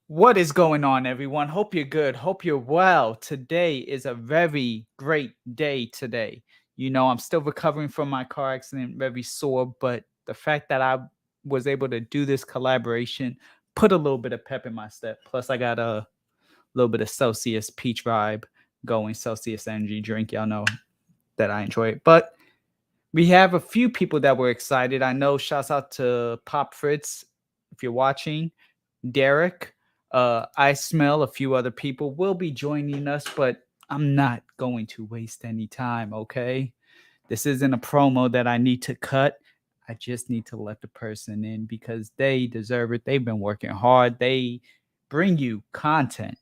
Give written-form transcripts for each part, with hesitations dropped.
What is going on, everyone? Hope you're good. Hope you're well. Today is a very great day today. I'm still recovering from my car accident, very sore, but the fact that I was able to do this collaboration put a little bit of pep in my step. Plus, I got a little bit of Celsius peach vibe going, Celsius energy drink. Y'all know that I enjoy it. But we have a few people that were excited. I know, shouts out to Pop Fritz, if you're watching. Derek, I smell a few other people will be joining us, but I'm not going to waste any time, okay? This isn't a promo that I need to cut. I just need to let the person in because they deserve it. They've been working hard. They bring you content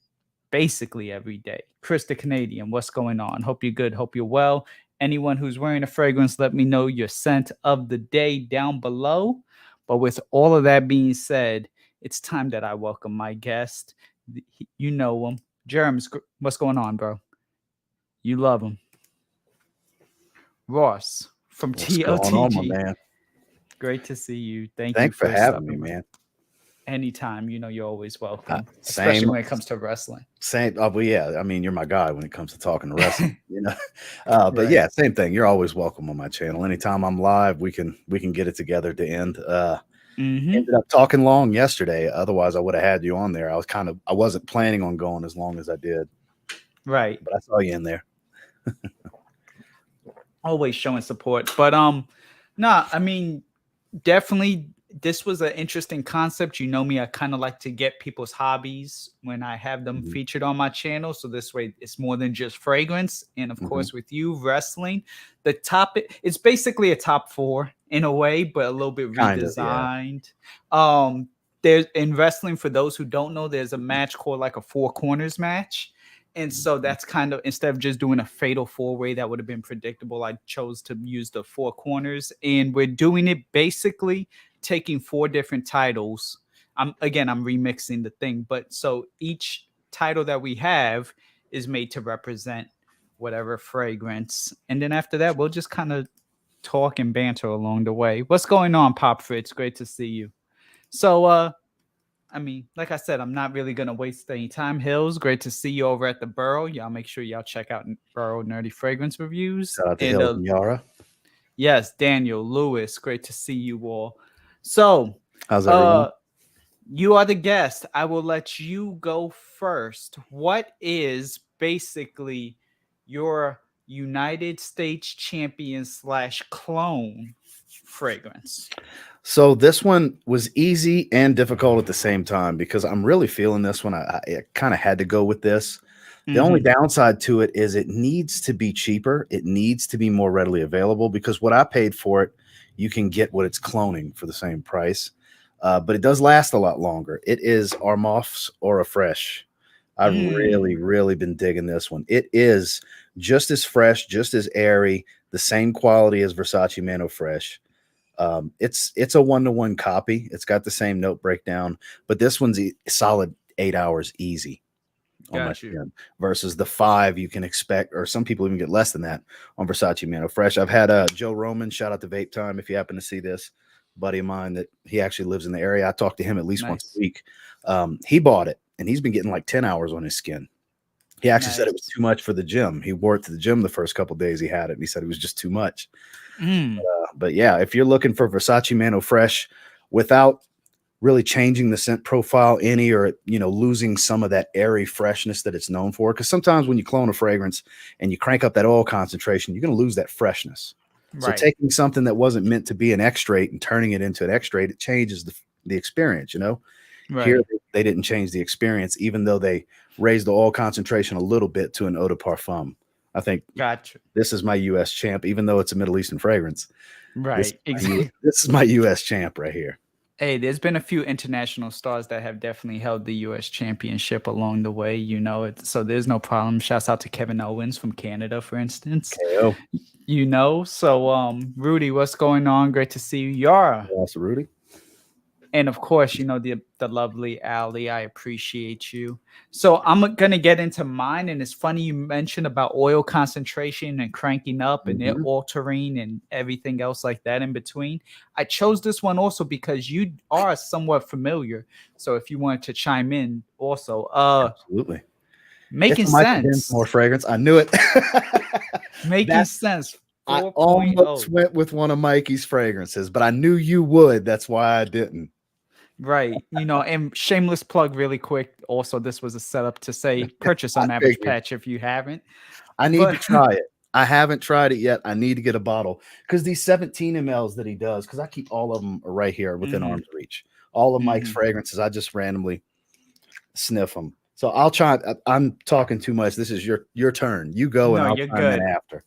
basically every day. Chris the Canadian, what's going on? Hope you're good. Hope you're well. Anyone who's wearing a fragrance, let me know your scent of the day down below. But with all of that being said, it's time that I welcome my guest. You know him. Germs, what's going on, bro? You love him. Ross from What's going on, my TOTG. man? Great to see you. Thank you Thanks for having stopping me, by. man. Anytime, you're always welcome, Same, especially when it comes to wrestling. same. Oh, well, yeah. I mean, you're my guy when it comes to talking to wrestling, But Right. yeah, same thing. You're always welcome on my channel. Anytime I'm live, we can get it together to end. Mm-hmm. Ended up talking long yesterday. Otherwise, I would have had you on there. I wasn't planning on going as long as I did, Right. but I saw you in there. Always showing support. But nah, I mean, definitely this was an interesting concept. You know me, I kind of like to get people's hobbies when I have them Mhm, featured on my channel. So this way it's more than just fragrance. And of mhm. course, with you wrestling, the topic it's basically a top four in a way, but a little bit Kind of, yeah. redesigned. Um, there's in wrestling, for those who don't know, there's a match called like a four corners match. And so Mhm. that's kind of, instead of just doing a fatal four way that would have been predictable, I chose to use the four corners. And we're doing it basically taking four different titles. I'm remixing the thing, but so each title that we have is made to represent whatever fragrance. And then after that, we'll just kind of talk and banter along the way. What's going on, Pop Fritz? Great to see you. So I mean, like I said, I'm not really gonna waste any time. Hills, great to see you over at the Burrow. Y'all make sure y'all check out Burrow Nerdy Fragrance Reviews. Shout out to And Hills and Yara. yes, Daniel Lewis, great to see you all. So, How's everyone? uh, you are the guest. I will let you go first. What is basically your United States champion slash clone fragrance? So this one was easy and difficult at the same time because I'm really feeling this one. I kind of had to go with this. The only Mm-hmm. downside to it is it needs to be cheaper. It needs to be more readily available because what I paid for it, you can get what it's cloning for the same price. But it does last a lot longer. It is Armoff's Aura Fresh. I've really, Mm, really been digging this one. It is just as fresh, just as airy, the same quality as Versace Mano Fresh. It's a 1-to-1 copy. It's got the same note breakdown, but this one's solid 8 hours easy on my got you. chin versus the 5 you can expect, or some people even get less than that on Versace Mano Fresh. I've had Joe Roman, shout out to Vape Time if you happen to see this, buddy of mine that he actually lives in the area. I talk to him at least once a Nice. week. He bought it and he's been getting like 10 hours on his skin. He actually said it was Nice. too much for the gym. He wore it to the gym the first couple days he had it, and he said it was just too much. Mm, But yeah, if you're looking for Versace Mano Fresh without really changing the scent profile any, or losing some of that airy freshness that it's known for, because sometimes when you clone a fragrance and you crank up that oil concentration, you're going to lose that freshness. So right. taking something that wasn't meant to be an extrait and turning it into an extrait, it changes the experience. Here Right. they didn't change the experience, even though they raised the oil concentration a little bit to an eau de parfum. I think Gotcha. this is my U.S. champ, even though it's a Middle Eastern fragrance. Right. Exactly. This is my U.S. champ right here. Hey, there's been a few international stars that have definitely held the U.S. championship along the way. So there's no problem. Shouts out to Kevin Owens from Canada, for instance. KO. So Rudy, what's going on? Great to see you. Yara, Lost Rudy. And of course, you know, the lovely Allie, I appreciate you. So I'm gonna get into mine, and it's funny you mentioned about oil concentration and cranking up and it Mhm. altering and everything else like that in between. I chose this one also because you are somewhat familiar. So if you wanted to chime in also, Absolutely. It's making a Michael Densmore sense. fragrance. I knew it. Making That's sense. I 4.0. almost went with one of Mikey's fragrances, but I knew you would. That's why I didn't. Right. You know, and shameless plug really quick. Also, this was a setup to say purchase I on average figured. patch if you haven't. I need But to try it. I haven't tried it yet. I need to get a bottle because these 17 mLs that he does, because I keep all of them right here within hmm arm's reach. All of Mike's hmm fragrances, I just randomly sniff them. So I'll try. I'm talking too much. This is your turn. You go, and no, I'll you're chime in good. after.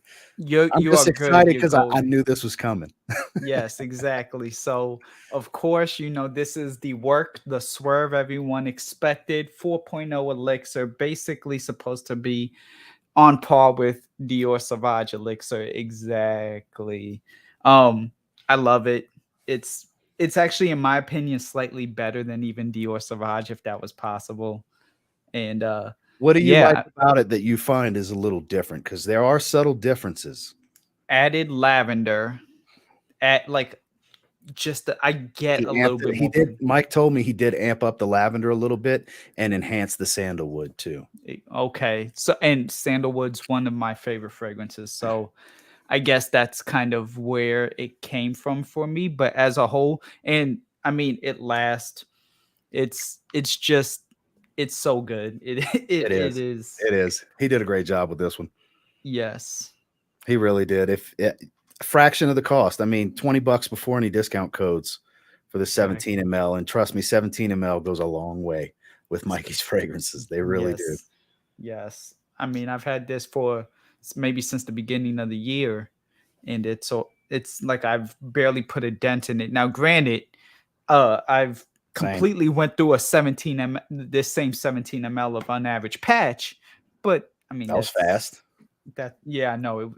I'm You are just good. excited You're because I golden. knew this was coming. Yes, exactly. So, of course, you know, this is the work, the swerve everyone expected. 4.0 elixir, basically supposed to be on par with Dior Sauvage elixir. Exactly. Um, I love it. It's it's actually, in my opinion, slightly better than even Dior Sauvage, if that was possible. And What do you like yeah, about it that you find is a little different? Because there are subtle differences. added lavender at like I get a He little amped it. bit He more did. Mike told me he did amp up the lavender a little bit and enhance the sandalwood too. okay. So and sandalwood's one of my favorite fragrances. So I guess that's kind of where it came from for me. But as a whole, and I mean it lasts. It's just it's so good. It It is. is. It is. He did a great job with this one. Yes. He really did. If a fraction of the cost, I mean, $20 before any discount codes for the Fact. 17 ml. And trust me, 17 ml goes a long way with Mikey's fragrances. They really do. Yes. Yes. I mean, I've had this for maybe since the beginning of the year, and it's like I've barely put a dent in it. Now, granted, I've Same. completely went through a this same 17 ml of unaverage patch, but I mean That was fast. yeah, I know it.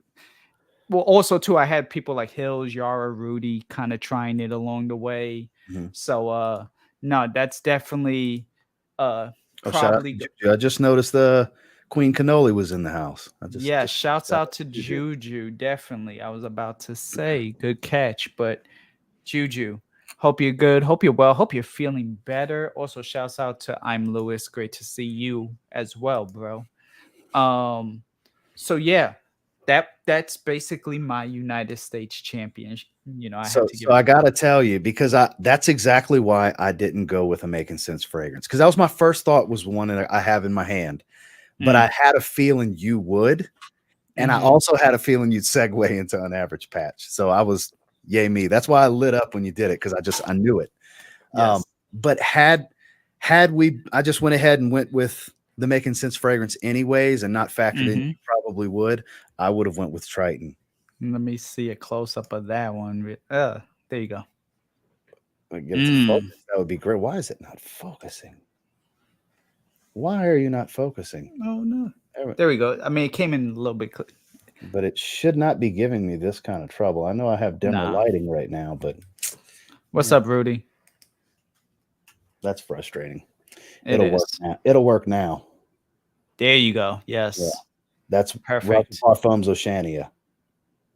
Well, also too, I had people like Hills, Yara, Rudy kind of trying it along the way. Mhm. So no, that's definitely Oh, shout out to probably Juju. I just noticed the Queen Cannoli was in the house. I yeah, just shouts shout out out to to Juju. Juju. Definitely. I was about to say good catch, but Juju, hope you're good. Hope you're well. Hope you're feeling better. Also, shouts out to I'm Lewis. Great to see you as well, bro. Um, so yeah, that's basically my United States champion. You know, I had So, to so give I it gotta tell you because that's exactly why I didn't go with a Making Sense fragrance because that was my first thought was one that I have in my hand, but mm, I had a feeling you would, and I hmm also had a feeling you'd segue into an average patch. So I was yay me. That's why I lit up when you did it because I knew it. Um, yes. but had we, I just went ahead and went with the Making Sense fragrance anyways, and not factored in. hmm You probably would. I would have went with Triton. Let me see a close up of that one. There you go. Get it to Mm. focus. That would be great. Why is it not focusing? Why are you not focusing? Oh no. There we go. I mean, it came in a little bit. But it should not be giving me this kind of trouble. I know I have dimmer Nah. lighting right now, but What's up, Rudy? that's frustrating. It It'll work is. now. It'll work now. There you go. Yeah, Yes. that's Rocky Perfect. Parfums Oceania.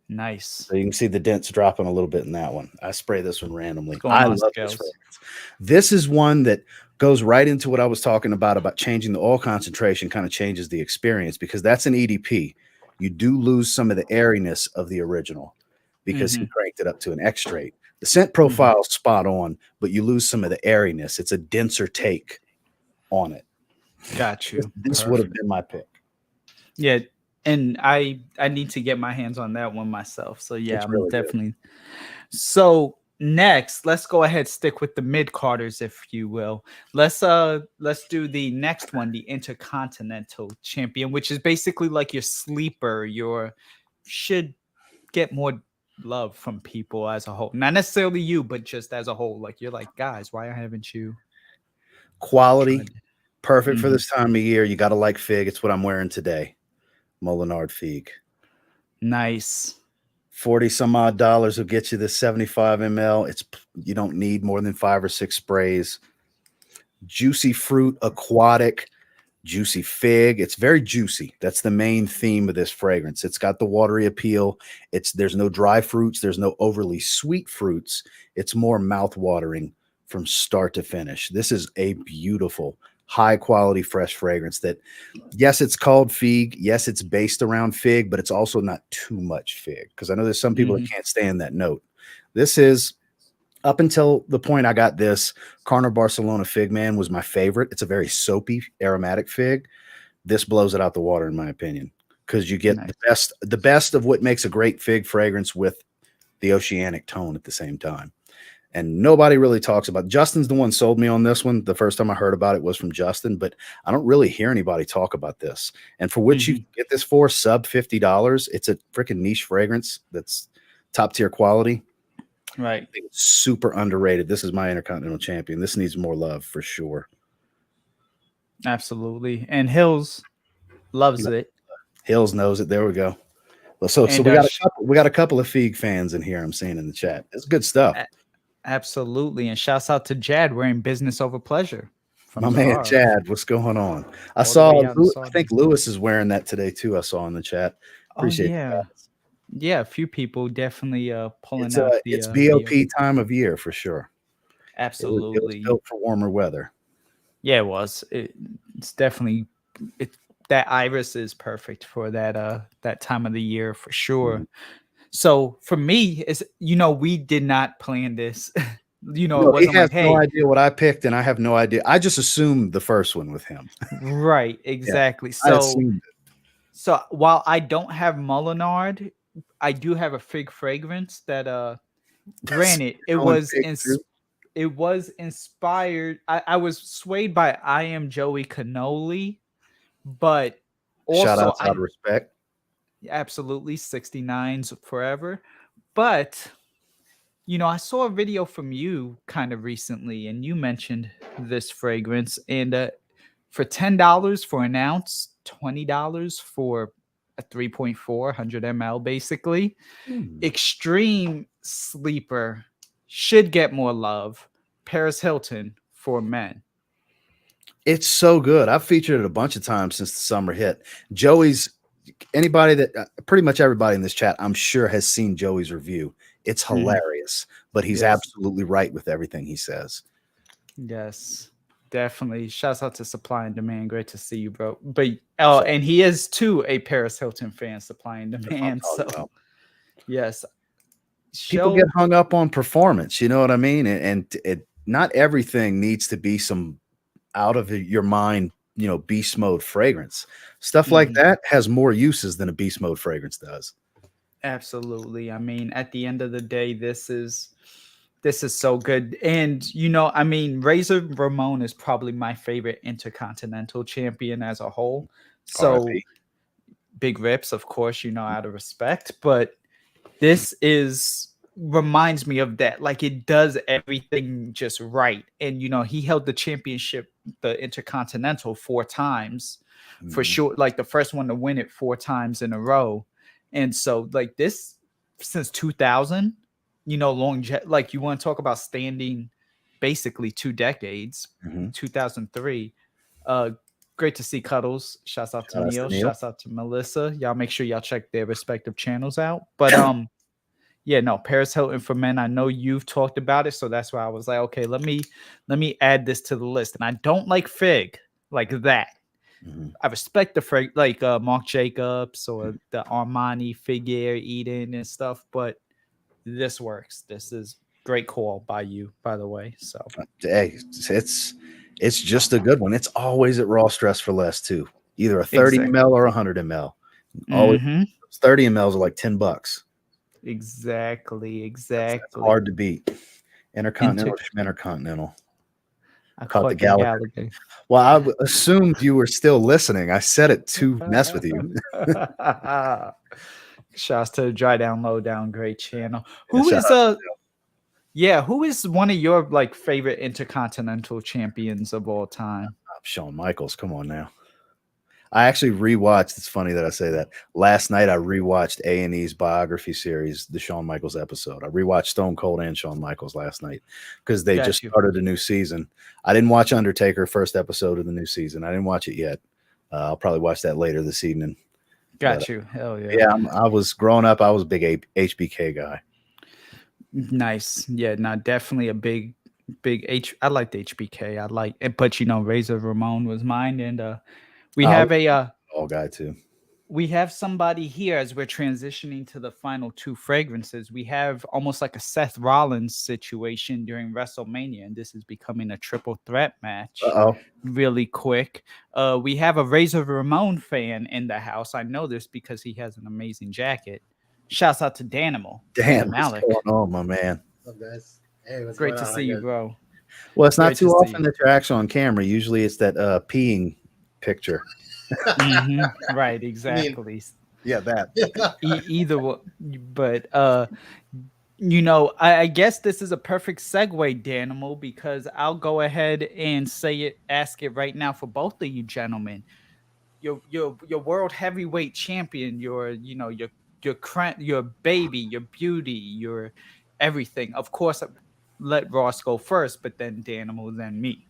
Nice. So you can see the dents dropping a little bit in that one. I spray this one randomly. What's going I on, love this Scales? fragrance. This is one that goes right into what I was talking about changing the oil concentration, kind of changes the experience because that's an EDP. You do lose some of the airiness of the original because he Mm-hmm. cranked it up to an extrait. The scent Mm-hmm. profile is spot on, but you lose some of the airiness. It's a denser take on it. Got you. This would have Perfect. been my pick. Yeah, and I need to get my hands on that one myself. So yeah, It's I'm really good. definitely. So next, let's go ahead stick with the mid carders, if you will. Let's do the next one, the Intercontinental Champion, which is basically like your sleeper. Your should get more love from people as a whole. Not necessarily you, but just as a whole. Like you're like, guys, why haven't you Quality, tried it? perfect for Mhm. this time of year. You got to like fig. It's what I'm wearing today. Molinard fig. Nice. 40 some odd dollars will get you this 75 ml. You don't need more than 5 or 6 sprays. Juicy fruit, aquatic, juicy fig. It's very juicy. That's the main theme of this fragrance. It's got the watery appeal. There's no dry fruits. There's no overly sweet fruits. It's more mouth-watering from start to finish. This is a beautiful, high quality, fresh fragrance that, yes, it's called fig. Yes, it's based around fig, but it's also not too much fig. Because I know there's some people that can't stand that note. This is, up until the point I got this, Carner Barcelona Fig Man was my favorite. It's a very soapy, aromatic fig. This blows it out the water, in my opinion, because you get the best of what makes a great fig fragrance with the oceanic tone at the same time. And nobody really talks about. Justin's the one sold me on this one. The first time I heard about it was from Justin, but I don't really hear anybody talk about this. And for what you get this for, sub $50, it's a freaking niche fragrance that's top tier quality. Right. It's super underrated. This is my Intercontinental champion. This needs more love for sure. Absolutely. And Hills loves it. Hills knows it. There we go. So we got a couple of Fig fans in here I'm seeing in the chat. It's good stuff. Absolutely. And shouts out to Jad wearing business over pleasure. My man Chad, what's going on? I think Lewis is wearing that today too. I saw in the chat. Appreciate that. Yeah, a few people definitely pulling out it's BOP time of year for sure. Absolutely. It was built for warmer weather. Yeah, it was. It's definitely that iris is perfect for that time of the year for sure. So for me, it's we did not plan this. It wasn't he has no idea what I picked, and I have no idea. I just assumed the first one with him. Right, exactly. So while I don't have Molinard, I do have a fig fragrance that granted it was inspired. I was swayed by I Am Joey Cannoli, but also shout out out of respect. Absolutely 69s forever. But I saw a video from you kind of recently, and you mentioned this fragrance, and for $10 for an ounce, $20 for a 3.4 100 ml, basically. Extreme sleeper should get more love. Paris Hilton for men. It's so good. I've featured it a bunch of times since the summer hit. Anybody that pretty much everybody in this chat, I'm sure, has seen Joey's review. It's hilarious, but he's absolutely right with everything he says. Yes, definitely. Shouts out to Supply and Demand. Great to see you, bro. But and he is too a Paris Hilton fan, Supply and Demand. So yes, people get hung up on performance. You know what I mean? And not everything needs to be some out of your mind, beast mode fragrance. Stuff like that has more uses than a beast mode fragrance does. Absolutely. I mean, at the end of the day, this is so good. And Razor Ramon is probably my favorite Intercontinental champion as a whole. So big rips, of course, out of respect, but this reminds me of that. Like, it does everything just right. And he held the championship, the Intercontinental, 4 times for sure. Like the first one to win it 4 times in a row. And so like this since 2000, like you want to talk about standing basically 2 decades, 2003. Great to see Cuddles. Shouts out to Neil. Shouts out to Melissa. Y'all make sure y'all check their respective channels out. But Paris Hilton for men. I know you've talked about it, so that's why I was like, okay, let me add this to the list. And I don't like fig like that. I respect the like Marc Jacobs or the Armani Figure Eden and stuff, but this works. This is great call by you, by the way. So hey, it's just a good one. It's always at Raw Stress for Less too. Either a 30 ml or 100 ml. Always 30 mls are like $10. Exactly. That's hard to beat. Intercontinental. I caught the Gallagher. Well, I assumed you were still listening. I said it to mess with you. Shouts to the Dry Down Low Down, great channel. Who is one of your like favorite Intercontinental champions of all time? Shawn Michaels. Come on now. I actually rewatched. It's funny that I say that. Last night I rewatched A&E's biography series, the Shawn Michaels episode. I rewatched Stone Cold and Shawn Michaels last night because they just Got you. started a new season. I didn't watch Undertaker first episode of the new season. I didn't watch it yet. I'll probably watch that later this evening. Got you. Hell yeah. Yeah, I was growing up. I was a big HBK guy. Nice. Yeah, no, definitely a big I liked HBK. I like it, but Razor Ramon was mine. And we I have was a all guy too. we have somebody here as we're transitioning to the final two fragrances. We have almost like a Seth Rollins situation during WrestleMania, and this is becoming a triple threat match Uh-oh. really quick. We have a Razor Ramon fan in the house. I know this because he has an amazing jacket. Shouts out to Danimal. Damn, what's Danimalic. going on, my man? What's up, guys? Hey, what's Great going to on? see you, bro. Well, it's not Great too to see often you. that you're actually on camera. Usually it's that peeing picture. Right, exactly. Yeah, that. Either way, but I guess this is a perfect segue, Danimal, because I'll go ahead and ask it right now for both of you gentlemen. Your world heavyweight champion, your baby, your beauty, your everything. Of course, let Ross go first, but then Danimal, then me.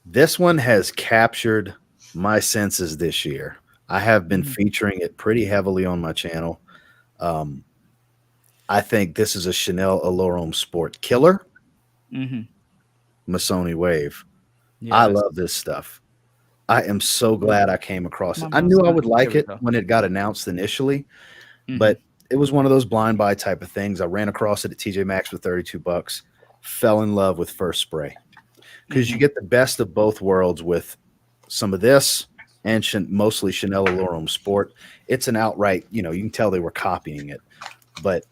This one has captured my senses this year. I have been Mhm. featuring it pretty heavily on my channel. I think this is a Chanel Allure Sport killer. Missoni Wave. I Yes. love this stuff. I am so glad I came across it. My I knew I Missoni. would like Here we it go. when it got announced initially, Mhm. but it was one of those blind buy type of things. I ran across it at TJ Maxx for $32. Fell in love with First Spray because you get the best of both worlds with some of this and mostly Chanel Allure Sport. It's an outright, you can tell they were copying it. But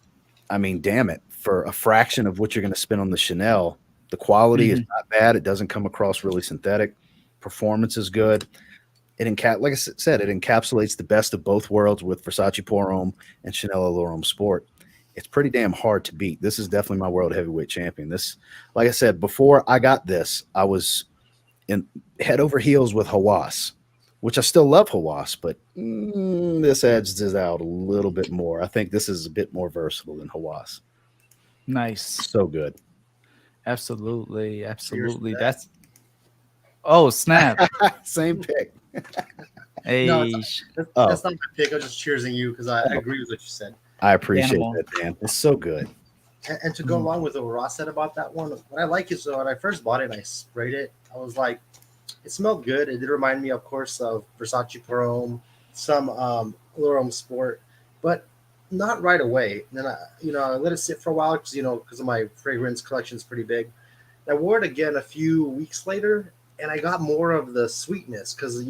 I mean, damn it, for a fraction of what you're going to spend on the Chanel, the quality is not bad. It doesn't come across really synthetic. Performance is good. Like I said, it encapsulates the best of both worlds with Versace Pour Homme and Chanel Allure Sport. It's pretty damn hard to beat. This is definitely my world heavyweight champion. This, like I said, before I got this, I was in head over heels with Hawass, which I still love Hawass, but this edges it out a little bit more. I think this is a bit more versatile than Hawass. Nice. So good. Absolutely. Absolutely. that. That's oh snap. Same pick. Hey, No, that's not my pick. I'm just cheersing you because I agree with what you said. I appreciate Danimal. that, Dan. It's so good. And to go along with what Ross said about that one, what I like is when I first bought it and I sprayed it, I was like, it smelled good. It did remind me, of course, of Versace Pour Homme, some Allure Sport, but not right away. And then I let it sit for a while because of my fragrance collection is pretty big. I wore it again a few weeks later, and I got more of the sweetness because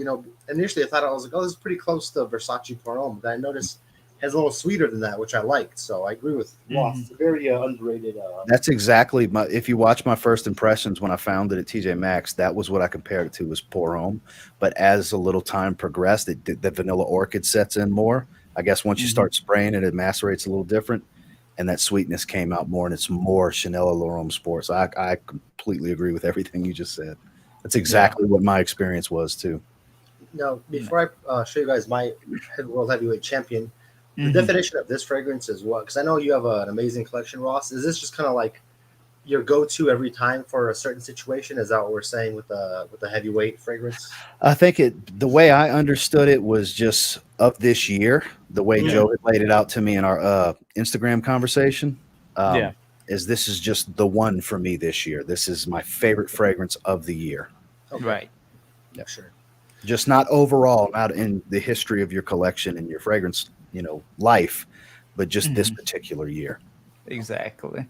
initially I thought I was like, oh, this is pretty close to Versace Pour Homme, but I noticed it has a little sweeter than that, which I liked. So I agree with Ross. It's a very underrated. That's exactly if you watch my first impressions when I found it at TJ Maxx, that was what I compared it to was Pour Homme. But as a little time progressed, the vanilla orchid sets in more. I guess once you start spraying it, it macerates a little different, and that sweetness came out more, and it's more Chanel Allure Sport. So I completely agree with everything you just said. That's exactly what my experience was too. Now, before I show you guys my world heavyweight champion, the definition of this fragrance is what? Because I know you have an amazing collection, Ross. Is this just kind of like your go-to every time for a certain situation? Is that what we're saying with the heavyweight fragrance? I think the way I understood it was just of this year, the way Joe had laid it out to me in our Instagram conversation. Is this is just the one for me this year. This is my favorite fragrance of the year. Okay. Right. Yeah, sure. Just not overall, not in the history of your collection and your fragrance, life, but just this particular year. Exactly.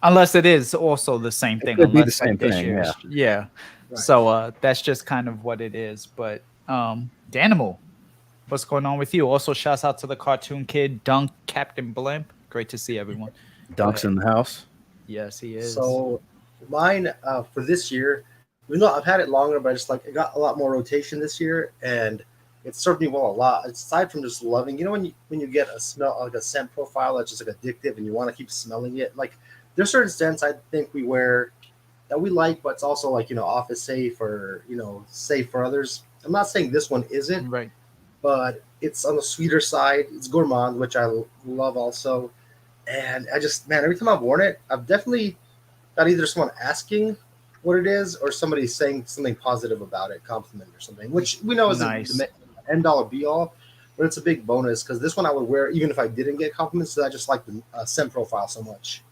Unless it is also the same thing. Could be the Unless same this thing, year's- yeah. Yeah. Right. So that's just kind of what it is. But Danimal, what's going on with you? Also, shouts out to the cartoon kid, Dunk Captain Blimp. Great to see everyone. Dunk's in the house. Yes, he is. So mine for this year, even though I've had it longer, but I just it got a lot more rotation this year, and it served me well a lot. Aside from just loving, when you get a smell, like a scent profile that's just addictive, and you want to keep smelling it. Like there's certain scents I think we wear that we like, but it's also office safe or safe for others. I'm not saying this one isn't, right. but it's on the sweeter side. It's gourmand, which I love also. And I just, man, every time I've worn it, I've definitely got either someone asking what it is or somebody saying something positive about it, compliment or something, which we know isn't Nice. the end all or be all, but it's a big bonus because this one I would wear even if I didn't get compliments. So I just like the scent profile so much.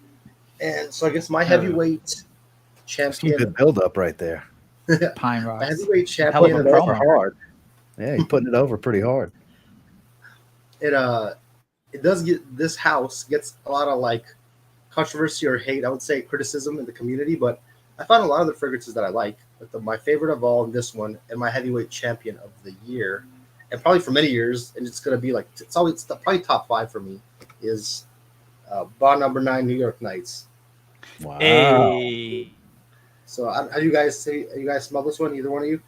And so I guess my heavyweight Some champion, good build up right there. Pine my Rocks. heavyweight Hell of champion, a Putting it over promo. hard. Yeah, you're putting it over pretty hard. it does get, this house gets a lot of like controversy or hate, I would say criticism in the community, but I found a lot of the fragrances that I like. But my favorite of all, this one, and my heavyweight champion of the year, and probably for many years, and it's going to be like, it's always probably top 5 for me, is Bond Number 9 New York Nights. Wow. Hey. So are you guys smell this one? Either one of you?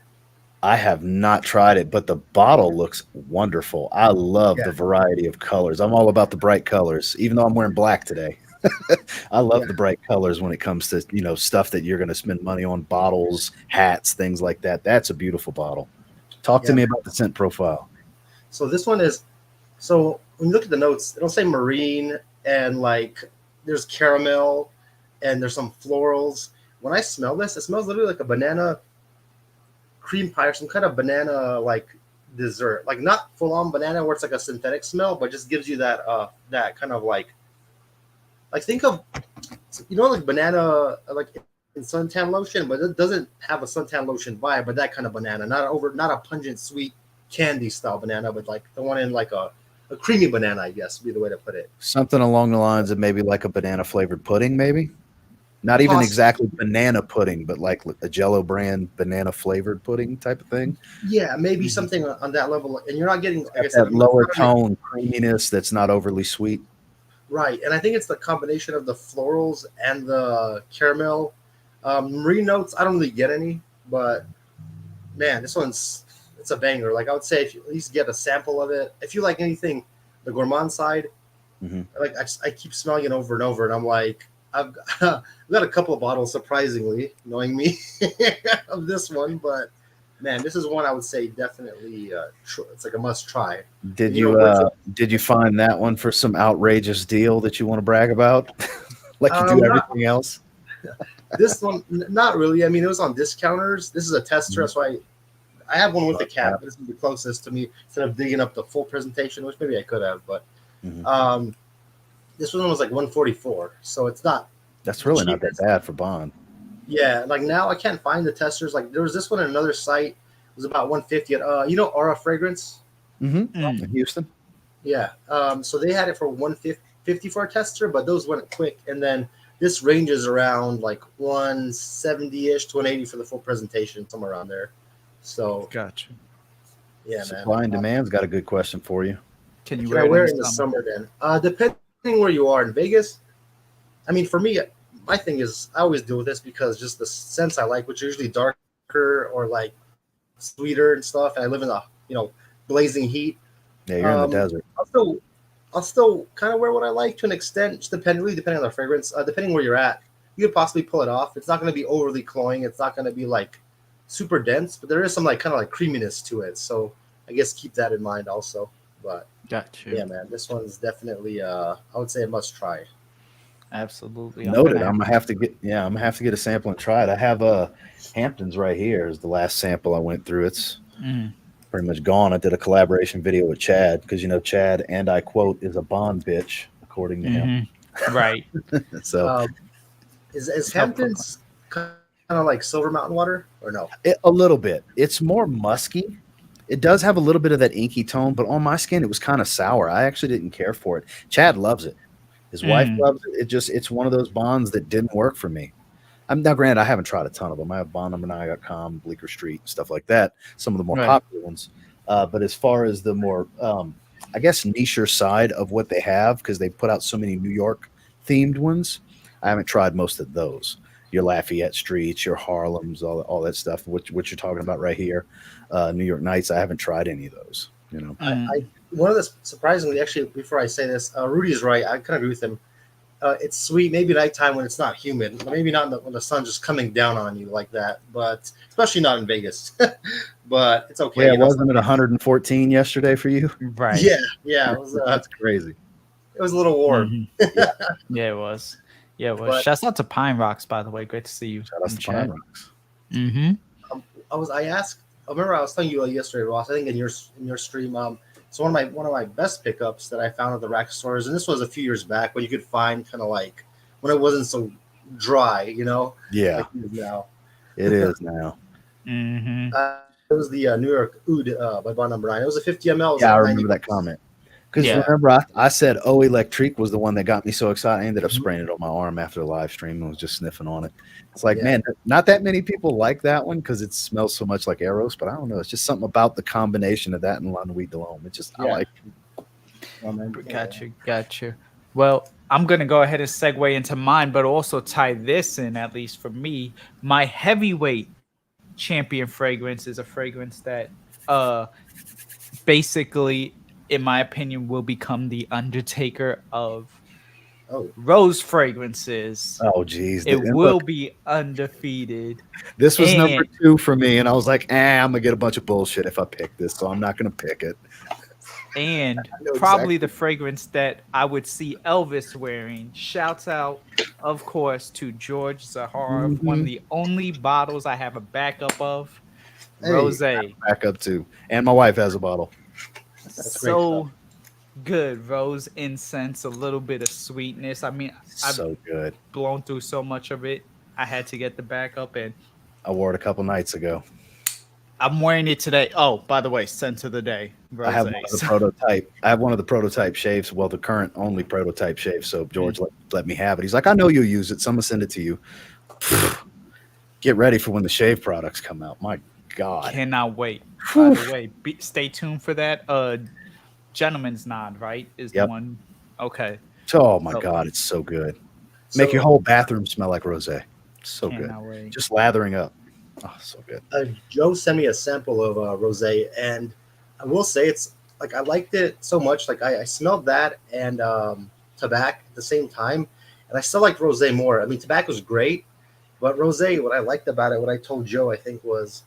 I have not tried it, but the bottle looks wonderful. I love Yeah. the variety of colors. I'm all about the bright colors, even though I'm wearing black today. I love the bright colors when it comes to, stuff that you're going to spend money on, bottles, hats, things like that. That's a beautiful bottle. Talk to me about the scent profile. So this one is, so when you look at the notes, it'll say marine and like there's caramel and there's some florals. When I smell this, it smells literally like a banana cream pie or some kind of banana like dessert, like not full on banana where it's like a synthetic smell, but just gives you that that kind of like think of, like banana like in suntan lotion, but it doesn't have a suntan lotion vibe, but that kind of banana, not a pungent sweet candy style banana, but like the one in like a creamy banana, I guess would be the way to put it. Something along the lines of maybe like a banana flavored pudding, maybe not even exactly banana pudding, but like a Jello brand banana flavored pudding type of thing. Yeah, maybe something on that level, and you're not getting like I said, that lower tone creaminess that's not overly sweet. Right, and I think it's the combination of the florals and the caramel. Marine notes, I don't really get any, but man, this one's, it's a banger. Like I would say, if you at least get a sample of it, if you like anything, the gourmand side, like I keep smelling it over and over, and I'm like, I've got a couple of bottles, surprisingly, knowing me, of this one, but man, this is one I would say definitely. It's like a must try. Did you find that one for some outrageous deal that you want to brag about, like you do everything else? This one, not really. I mean, it was on discounters. This is a tester, that's why I have one with the cap. This is the closest to me instead of digging up the full presentation, which maybe I could have, but this one was like $144, so it's not. That's really not that bad for Bond. Yeah, like now I can't find the testers. Like there was this one on another site. It was about $150 at Aura Fragrance in Houston. Yeah, so they had it for $150 for a tester, but those went quick. And then this ranges around like $170-ish to $180 for the full presentation, somewhere around there. So gotcha. Yeah, supply and demand's got a good question for you. Can I wear it in the summer then? Depending where you are in Vegas. I mean, for me, my thing is I always deal with this because just the scents I like, which are usually darker or like sweeter and stuff. And I live in the blazing heat. Yeah, you're in the desert. I'll still kind of wear what I like to an extent, just depending on the fragrance. Depending where you're at, you could possibly pull it off. It's not going to be overly cloying. It's not going to be like super dense, but there is some like kind of like creaminess to it. So I guess keep that in mind also. But gotcha. Yeah, man, this one's definitely I would say a must try. Absolutely noted. I'm gonna have to get a sample and try it. I have Hamptons right here is the last sample I went through. It's pretty much gone. I did a collaboration video with Chad because Chad, and I quote, is a Bond bitch according to him. Right. So is Hamptons kind of like Silver Mountain water or no? A little bit. It's more musky. It does have a little bit of that inky tone, but on my skin it was kind of sour. I actually didn't care for it. Chad loves it. His wife loves it. It's one of those bonds that didn't work for me. Now, granted, I haven't tried a ton of them. I have bondnumber9.com, Bleecker Street, stuff like that. Some of the more popular ones. But as far as the more, I guess, nicher side of what they have, because they put out so many New York themed ones, I haven't tried most of those. Your Lafayette Streets, your Harlems, all that stuff, what you're talking about right here. New York Nights, I haven't tried any of those. One of the surprisingly, actually, before I say this, Rudy is right. I kind of agree with him. It's sweet, maybe nighttime when it's not humid, maybe not when the sun's just coming down on you like that, but especially not in Vegas. but it's okay. Yeah, you know? wasn't it 114 yesterday for you? Right. Yeah. It was That's crazy. it was a little warm. Mhm. Yeah, it was. Yeah, it was. But- Shouts out to Pine Rocks, by the way. Great to see you. Shout out to Pine Rocks. Mm-hmm. I asked. I remember I was telling you yesterday, Ross. I think in your stream. So one of my best pickups that I found at the rack stores, and this was a few years back when you could find kind of like when it wasn't so dry, you know. Yeah, Like it is now. it is now. Mm-hmm. It was the New York Oud by bar number 9. It was a 50 ml. It was Yeah, I like remember 90 that comment. Because Yeah. remember, I said, "Oh, Electrique" was the one that got me so excited. I ended up spraying it on my arm after the live stream and was just sniffing on it. It's like, Yeah. man, not that many people like that one because it smells so much like Eros. But I don't know. It's just something about the combination of that and L'Ennui de l'Homme. It's just I Yeah. like. Got you. Well, I'm gonna go ahead and segue into mine, but also tie this in, at least for me. My heavyweight champion fragrance is a fragrance that basically, in my opinion, will become the Undertaker of Oh, rose fragrances. Oh, geez. It And will look, be undefeated. this was number and- 2 for me, and I was like, I'm gonna get a bunch of bullshit if I pick this, so I'm not gonna pick it. And know probably exactly. the fragrance that I would see Elvis wearing. Shouts out, of course, to George Zaharoff, one of the only bottles I have a backup of. Hey. Rose. Back up too, and my wife has a bottle. That's great So good. Rose incense, a little bit of sweetness. I mean, I've So good. blown through so much of it. I had to get the backup, and I wore it a couple nights ago. I'm wearing it today. Oh, by the way, scent of the day. Rose. I have one of the prototype. I have one of the prototype shaves. Well, the current only prototype shave. So George let me have it. He's like, I know you'll use it, so I'm gonna send it to you. Get ready for when the shave products come out. My God, Cannot wait. By the way, stay tuned for that. Gentleman's Nod, right? Is the Yep. one. Okay. oh my So- God, it's so good. So, Make your whole bathroom smell like rosé. So good. Cannot wait. Just lathering up. Oh, so good. Joe sent me a sample of rosé, and I will say it's like I liked it so much. Like I smelled that and tobacco at the same time, and I still liked rosé more. I mean, tobacco's great, but rosé, what I liked about it, what I told Joe, I think was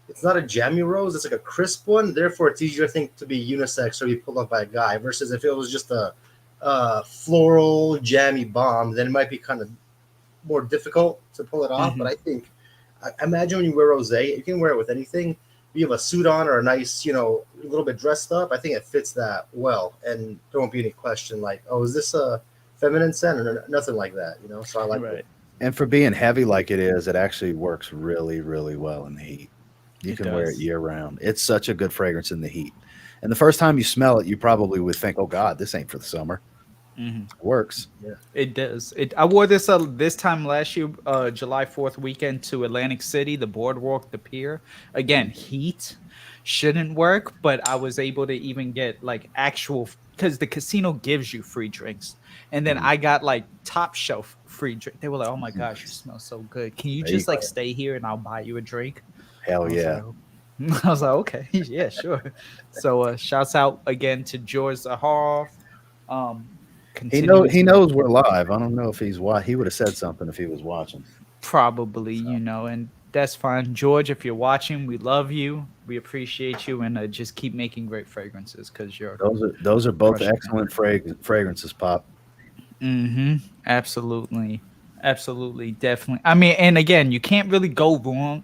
it's not a jammy rose. It's like a crisp one. Therefore, it's easier, I think, to be unisex or be pulled up by a guy. Versus if it was just a floral jammy bomb, then it might be kind of more difficult to pull it off. Mhm. But I think, I imagine when you wear rosé, you can wear it with anything. You have a suit on or a nice, a little bit dressed up. I think it fits that well, and there won't be any question like, oh, is this a feminine scent or nothing like that? So I like it. And for being heavy like it is, it actually works really, really well in the heat. You can wear it year round. It's such a good fragrance in the heat. And the first time you smell it, you probably would think, oh God, this ain't for the summer. Mhm. It works. It does. I wore this this time last year, July 4th weekend, to Atlantic City, the boardwalk, the pier. Again, heat shouldn't work, but I was able to even get like actual, because the casino gives you free drinks. And then I got like top shelf free drink. They were like, oh my gosh, you smell so good. Can you There you just like go. stay here and I'll buy you a drink? Hell yeah. I was like, okay, yeah, sure. So shouts out again to George Zaharoff. He knows we're live. I don't know if he would have said something if he was watching. Probably, and that's fine. George, if you're watching, we love you. We appreciate you, and just keep making great fragrances because you're. Those are both Crushing excellent fragrances, Pop. Absolutely, definitely. I mean, and again, you can't really go wrong.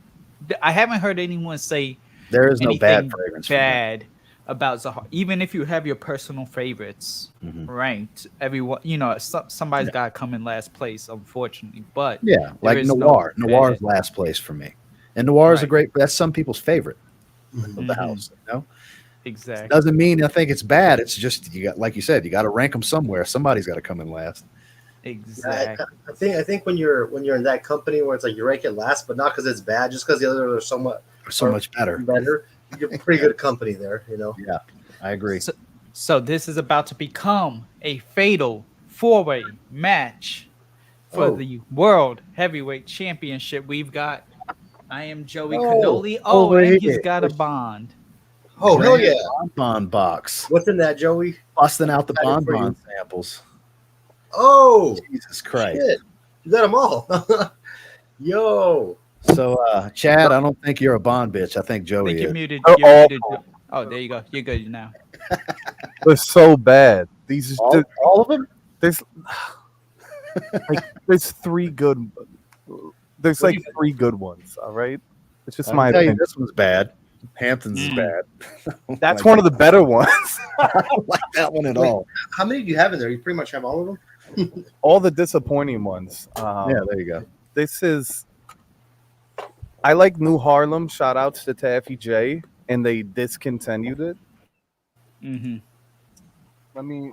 I haven't heard anyone say There is no anything bad fragrance. for me. bad about Zahar. Even if you have your personal favorites ranked, everyone, somebody's got to come in last place, unfortunately. But Yeah, like is no Noir. Noir is bad. last place for me. And Noir is a Right. great, that's some people's favorite of the Mhm. house. exactly. Doesn't mean I think it's bad. It's just, like you said, you got to rank them somewhere. Somebody's got to come in last. Exactly. I think when you're in that company where it's like you rank it last, but not because it's bad, just because the others are somewhat So much better. You're pretty good company there, Yeah, I agree. So this is about to become a fatal four-way match for the World Heavyweight Championship. We've got I am Joey Cannoli. Oh, over and here. he's got a bond. Oh hell yeah! Bonbon box. What's in that, Joey? Busting out the Excited for bonbon samples. Oh Jesus Christ. shit! You got them all. Yo, So, Chad, I don't think you're a Bond bitch. I think I Joey think you're is. muted. They're You're muted. awful. Oh, there you go. You're good now. They're so bad. These All of them. there's there's three good. There's What do like three good ones. All right, it's just I my can tell you opinion. this one's bad. Hamptons is Mm. bad. That's Like, one of the better ones. I don't like that one at Wait. all. How many do you have in there? You pretty much have all of them. All the disappointing ones. Yeah, there you go. This is. I like New Harlem. Shout outs to Taffy J, and they discontinued it. Mm-hmm. Let me.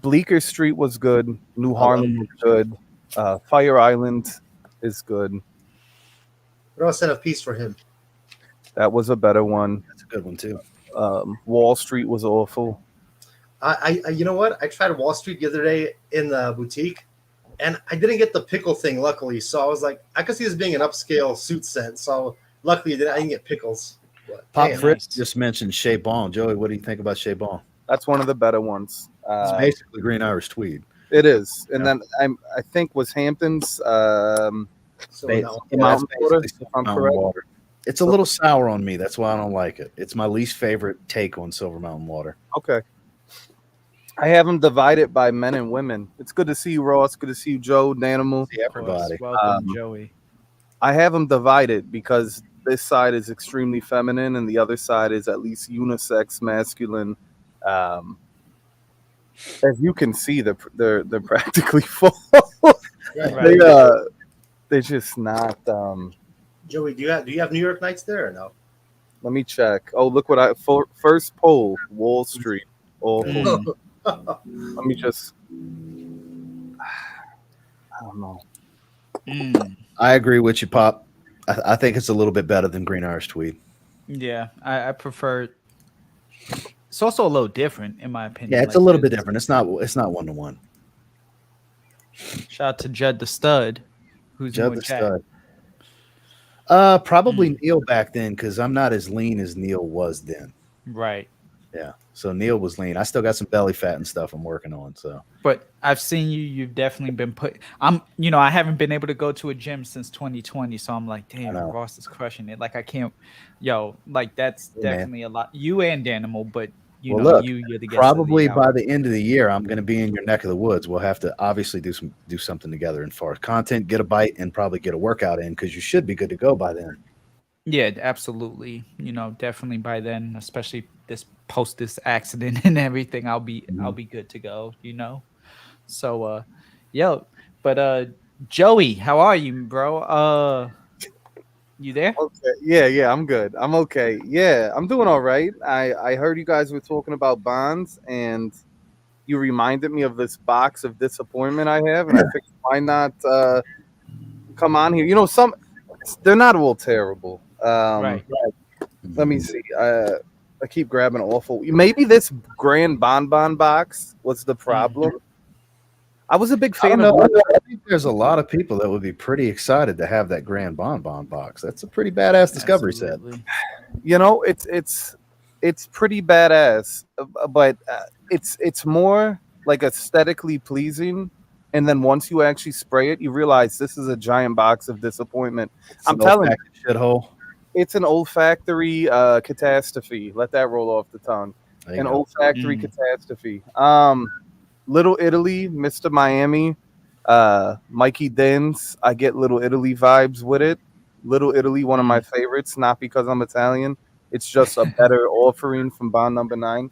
Bleecker Street was good. New Harlem was good. Fire Island is good. What else set a piece for him? That was a better one. That's a good one too. Wall Street was awful. I you know what? I tried Wall Street the other day in the boutique, and I didn't get the pickle thing. Luckily, so I was like, I could see this being an upscale suit set. So luckily, I didn't get pickles. But, Pop damn. Fritz just mentioned Shea Bon. Joey, what do you think about Shea Bon? That's one of the better ones. It's basically green Irish tweed. It is. And Yeah. then I think was Hampton's So Ba- now, yeah, Mountain that's Water, basically if I'm Mountain correct. Water. It's a little sour on me. That's why I don't like it. It's my least favorite take on Silver Mountain Water. Okay. I have them divided by men and women. It's good to see you, Ross. Good to see you, Joe, Danimal. See everybody. Welcome, Joey. I have them divided because this side is extremely feminine and the other side is at least unisex, masculine. As you can see, they're practically full. right. They're just not. Joey, do you have New York nights there or no? Let me check. Oh, look what first poll, Wall Street. Awful. Mm. Let me just. I don't know. Mm. I agree with you, Pop. I think it's a little bit better than green Irish tweed. Yeah, I prefer. It's also a little different, in my opinion. Yeah, it's a little bit different. It's not 1-to-1. Shout out to Judd the Stud, who's Judd in the chat. Stud. Probably Neil back then because I'm not as lean as Neil was then. Right. Yeah. So Neil was lean. I still got some belly fat and stuff I'm working on. So But I've seen you. You've definitely been put. I haven't been able to go to a gym since 2020. So I'm like, damn, know. Ross is crushing it. Like I can't. Like that's Yeah, man. definitely a lot. You and Danimal, but Well, look, you're the guest probably of the by hour. the end of the year, I'm going to be in your neck of the woods. We'll have to obviously do something together in far as content, get a bite, and probably get a workout in because you should be good to go by then. Yeah, absolutely. Definitely by then, especially this accident and everything, I'll be good to go. So, but Joey, how are you, bro? You there? Okay. Yeah, I'm good. I'm okay. Yeah, I'm doing all right. I heard you guys were talking about bonds, and you reminded me of this box of disappointment I have, and I figured why not come on here? They're not all terrible. Right. Let me see. I keep grabbing awful. Maybe this Grand Bonbon box was the problem. I was a big I fan don't of. know. I think there's a lot of people that would be pretty excited to have that Grand Bonbon box. That's a pretty badass discovery Absolutely. It's pretty badass, but it's more like aesthetically pleasing. And then once you actually spray it, you realize this is a giant box of disappointment. I'm telling you, shithole. it's an olfactory catastrophe. Let that roll off the tongue. There you An go. olfactory catastrophe. Little Italy, Mr. Miami, Mikey Dins. I get Little Italy vibes with it. Little Italy, one of my favorites, not because I'm Italian. It's just a better offering from Bond Number 9.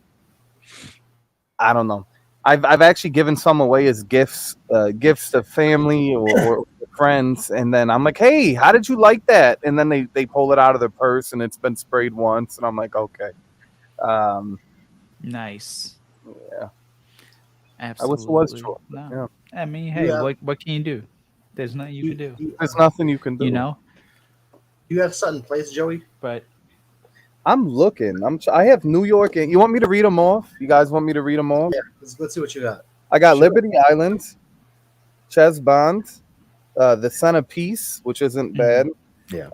I don't know. I've actually given some away as gifts to family or friends, and then I'm like, hey, how did you like that? And then they pull it out of their purse and it's been sprayed once, and I'm like, okay. Nice. Yeah. Absolutely. I wish it was short. No. I mean, hey, Yeah. what can you do? There's nothing you can do. There's nothing you can do. You have something in place, Joey? But I'm looking. I have New York. And you want me to read them off? You guys want me to read them off? Yeah. Let's see what you got. I got Sure. Liberty Island, Ches Bond, the Centerpiece, which isn't bad. Yeah.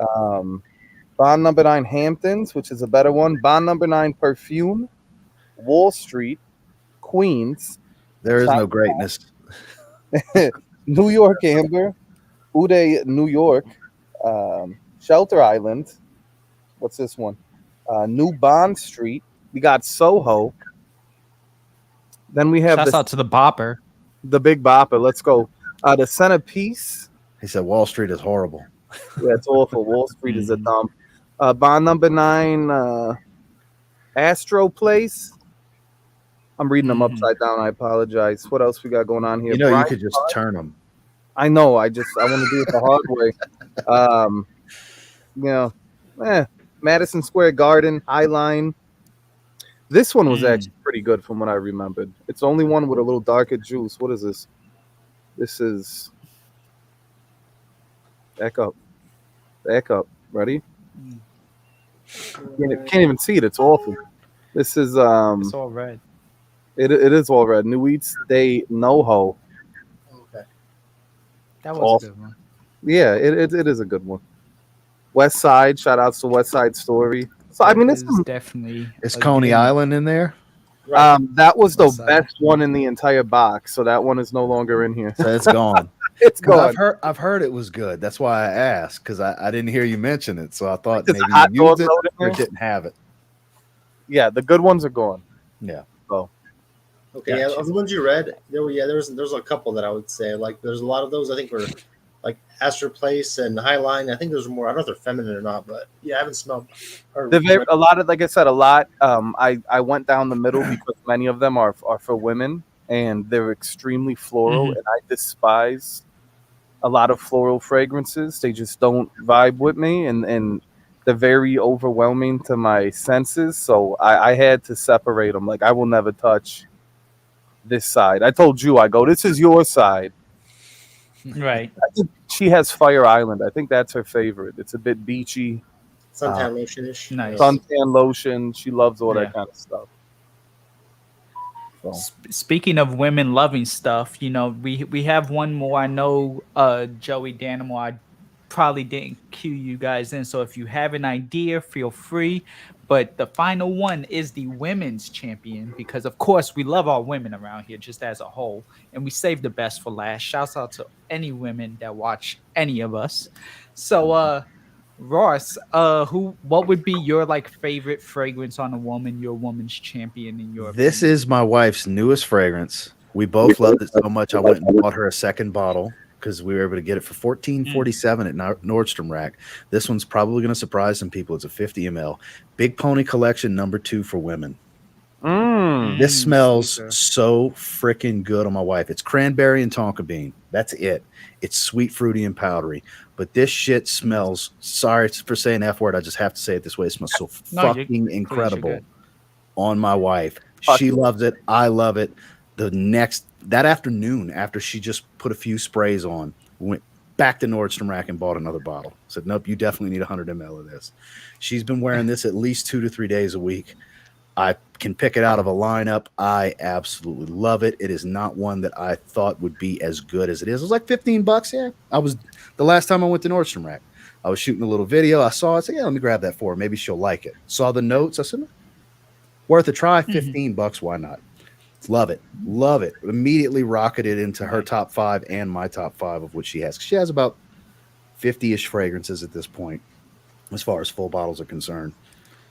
Bond Number 9 Hamptons, which is a better one. Bond Number 9 Perfume, Wall Street, Queens, There is no greatness. New York Amber, Uday, New York, Shelter Island. What's this one? New Bond Street. We got Soho. Then we have Shouts out to the Bopper. the Big Bopper. Let's go. The Centerpiece. He said Wall Street is horrible. Yeah, it's awful. Wall Street is a dump. Bond number 9, Astro Place. I'm reading them upside down. I apologize. What else we got going on here? You know, Bright you could just turn them. I know. I want to do it the hard way. You know, Madison Square Garden, Highline. This one was actually pretty good from what I remembered. It's the only one with a little darker juice. What is this? This is back up. Ready? Can't even see it. It's awful. This is It's all red. It is all red. New Eats Day NoHo. Okay. That was a good one. Yeah, it is a good one. West Side, shout outs to West Side Story. So I mean, This it's is definitely Is a Coney good- Island in there? Right. that was the West Side. best one in the entire box. So that one is no longer in here. So it's gone. It's 'Cause gone. I've heard it was good. That's why I asked, because I didn't hear you mention it. So I thought Is maybe the hot you used dog it road in or there? didn't have it. Yeah, the good ones are gone. Yeah. Okay, yeah, Gotcha. of the ones you read, there's a couple that I would say like there's a lot of those I think were like Astor Place and Highline. I think there's more. I don't know if they're feminine or not, but yeah, I haven't smelled. Or A lot of, like I said, a lot. I went down the middle because many of them are for women and they're extremely floral, and I despise a lot of floral fragrances. They just don't vibe with me, and they're very overwhelming to my senses. So I had to separate them. Like I will never touch this side. I told you, I go, this is your side. Right. She has Fire Island. I think that's her favorite. It's a bit beachy. suntan lotion-ish. Nice. Suntan lotion. She loves all Yeah. that kind of stuff. So. Speaking of women loving stuff, you know, we have one more. I know Joey Danimal, I probably didn't cue you guys in, so if you have an idea, feel free. But the final one is the women's champion, because of course we love our women around here just as a whole, and we save the best for last. Shouts out to any women that watch any of us. So Ross, what would be your like favorite fragrance on a woman, your woman's champion in your This opinion? is my wife's newest fragrance. We both loved it so much I went and bought her a second bottle because we were able to get it for $14.47 at Nordstrom Rack. This one's probably going to surprise some people. It's a 50 ml. Big Pony Collection #2 for women. This smells sweet, so freaking good on my wife. It's cranberry and tonka bean. That's it. It's sweet, fruity, and powdery. But this shit smells, sorry for saying the F word, I just have to say it this way. It smells so No, you're- fucking please, you're incredible good. on my wife. Fuck She yeah. loves it. I love it. That afternoon, after she just put a few sprays on, we went back to Nordstrom Rack and bought another bottle. Said, nope, you definitely need 100 ml of this. She's been wearing this at least 2 to 3 days a week. I can pick it out of a lineup. I absolutely love it. It is not one that I thought would be as good as it is. It was like $15. Yeah, the last time I went to Nordstrom Rack, I was shooting a little video. I saw it. I said, yeah, let me grab that for her. Maybe she'll like it. Saw the notes. I said, worth a try. $15. Why not? Love it. Love it. Immediately rocketed into her top 5 and my top 5 of what she has. She has about 50-ish fragrances at this point, as far as full bottles are concerned.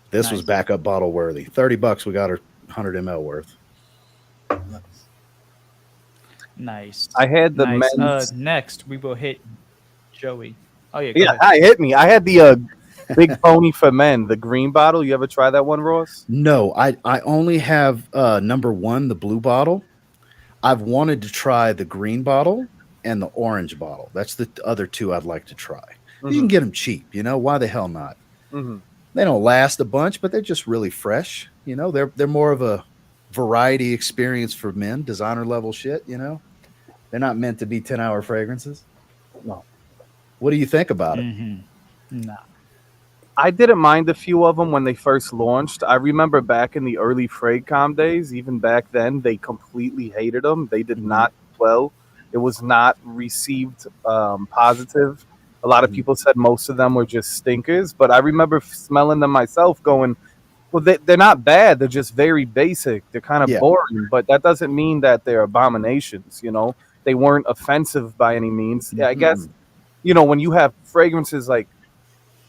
This was Nice. backup bottle worthy. $30, we got her 100 ml worth. Nice. I had the nice. men's. Next, we will hit Joey. Oh yeah, go Yeah, ahead. hit me. I had the Big Pony for Men, the green bottle. You ever try that one, Ross? No, I only have #1, the blue bottle. I've wanted to try the green bottle and the orange bottle. That's the other two I'd like to try. You can get them cheap, you know. Why the hell not? They don't last a bunch, but they're just really fresh. You know, they're more of a variety experience for men, designer level shit. You know, they're not meant to be 10-hour fragrances. No. What do you think about it? Nah. I didn't mind a few of them when they first launched. I remember back in the early Fragcom days, even back then, they completely hated them. They did not well. It was not received positive. A lot of people said most of them were just stinkers, but I remember smelling them myself going, well, they're not bad. They're just very basic. They're kind of boring, but that doesn't mean that they're abominations, you know? They weren't offensive by any means. Yeah, I guess you know, when you have fragrances like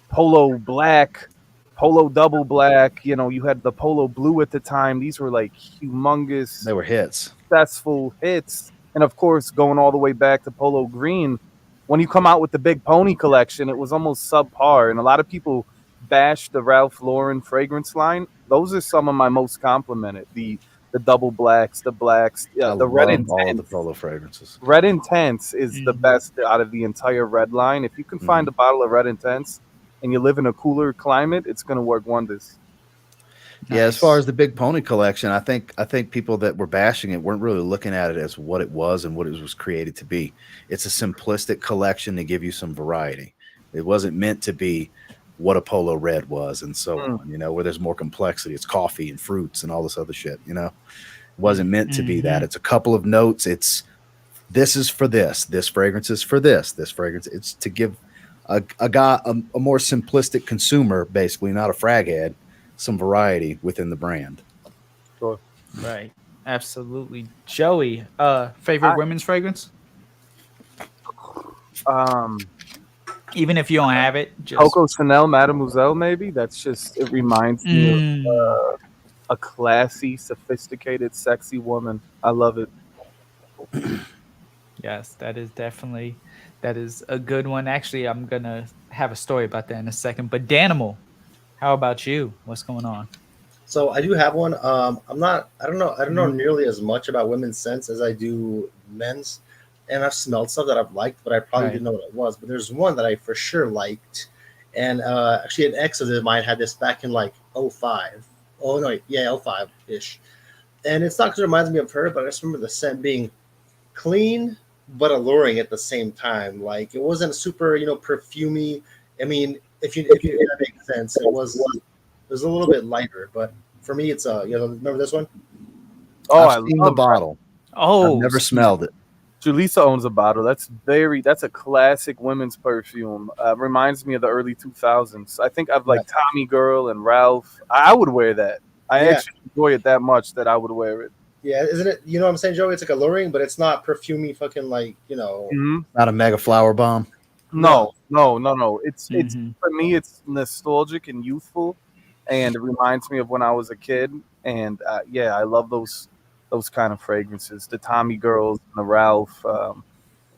Polo Black, Polo Double Black, you know, you had the Polo Blue at the time. These were like humongous, They were hits. successful hits. And of course, going all the way back to Polo Green, when you come out with the Big Pony collection, it was almost subpar. And a lot of people bash the Ralph Lauren fragrance line. Those are some of my most complimented. The double blacks, the blacks, I the red love all of the intense. Polo fragrances. Red Intense is the Mhm. best out of the entire red line. If you can find a bottle of Red Intense and you live in a cooler climate, it's going to work wonders. Yeah, as far Nice. as the Big Pony collection, I think people that were bashing it weren't really looking at it as what it was and what it was created to be. It's a simplistic collection to give you some variety. It wasn't meant to be what a Polo Red was and so on, you know, where there's more complexity. It's coffee and fruits and all this other shit, you know. It wasn't meant to be that. Mhm. It's a couple of notes. It's this is for this. This fragrance is for this. This fragrance. It's to give a guy a more simplistic consumer, basically, not a frag head, some variety within the brand. Sure. Right. Absolutely. Joey, favorite I- women's fragrance? Um, Even if you don't have it, just Coco Chanel, Mademoiselle, maybe. That's just, it reminds me of Mm. a classy, sophisticated, sexy woman. I love it. Yes, that is a good one. Actually, I'm gonna have a story about that in a second. But Danimal, how about you? What's going on? So I do have one. I don't know Mhm. nearly as much about women's scents as I do men's, and I've smelled stuff that I've liked, but I probably Right. didn't know what it was. But there's one that I for sure liked, and actually an ex of mine had this back in like '05. Oh no, yeah, '05 ish. And it's not because it reminds me of her, but I just remember the scent being clean but alluring at the same time. Like it wasn't super, perfumey. I mean, if that makes sense, it was a little bit lighter, but for me, it's remember this one? Oh, I've I seen the love that. bottle. I've Oh, never smelled it. Julissa owns a bottle. That's a classic women's perfume. Reminds me of the early 2000s. I think I've like Tommy Girl and Ralph. I would wear that. I Yeah. actually enjoy it that much that I would wear it. Yeah, isn't it? You know what I'm saying, Joey? It's like alluring, but it's not perfumey, fucking like. Not a mega flower bomb. No. It's Mhm. for me. It's nostalgic and youthful, and it reminds me of when I was a kid. And yeah, I love those kind of fragrances. The Tommy Girls and the Ralph,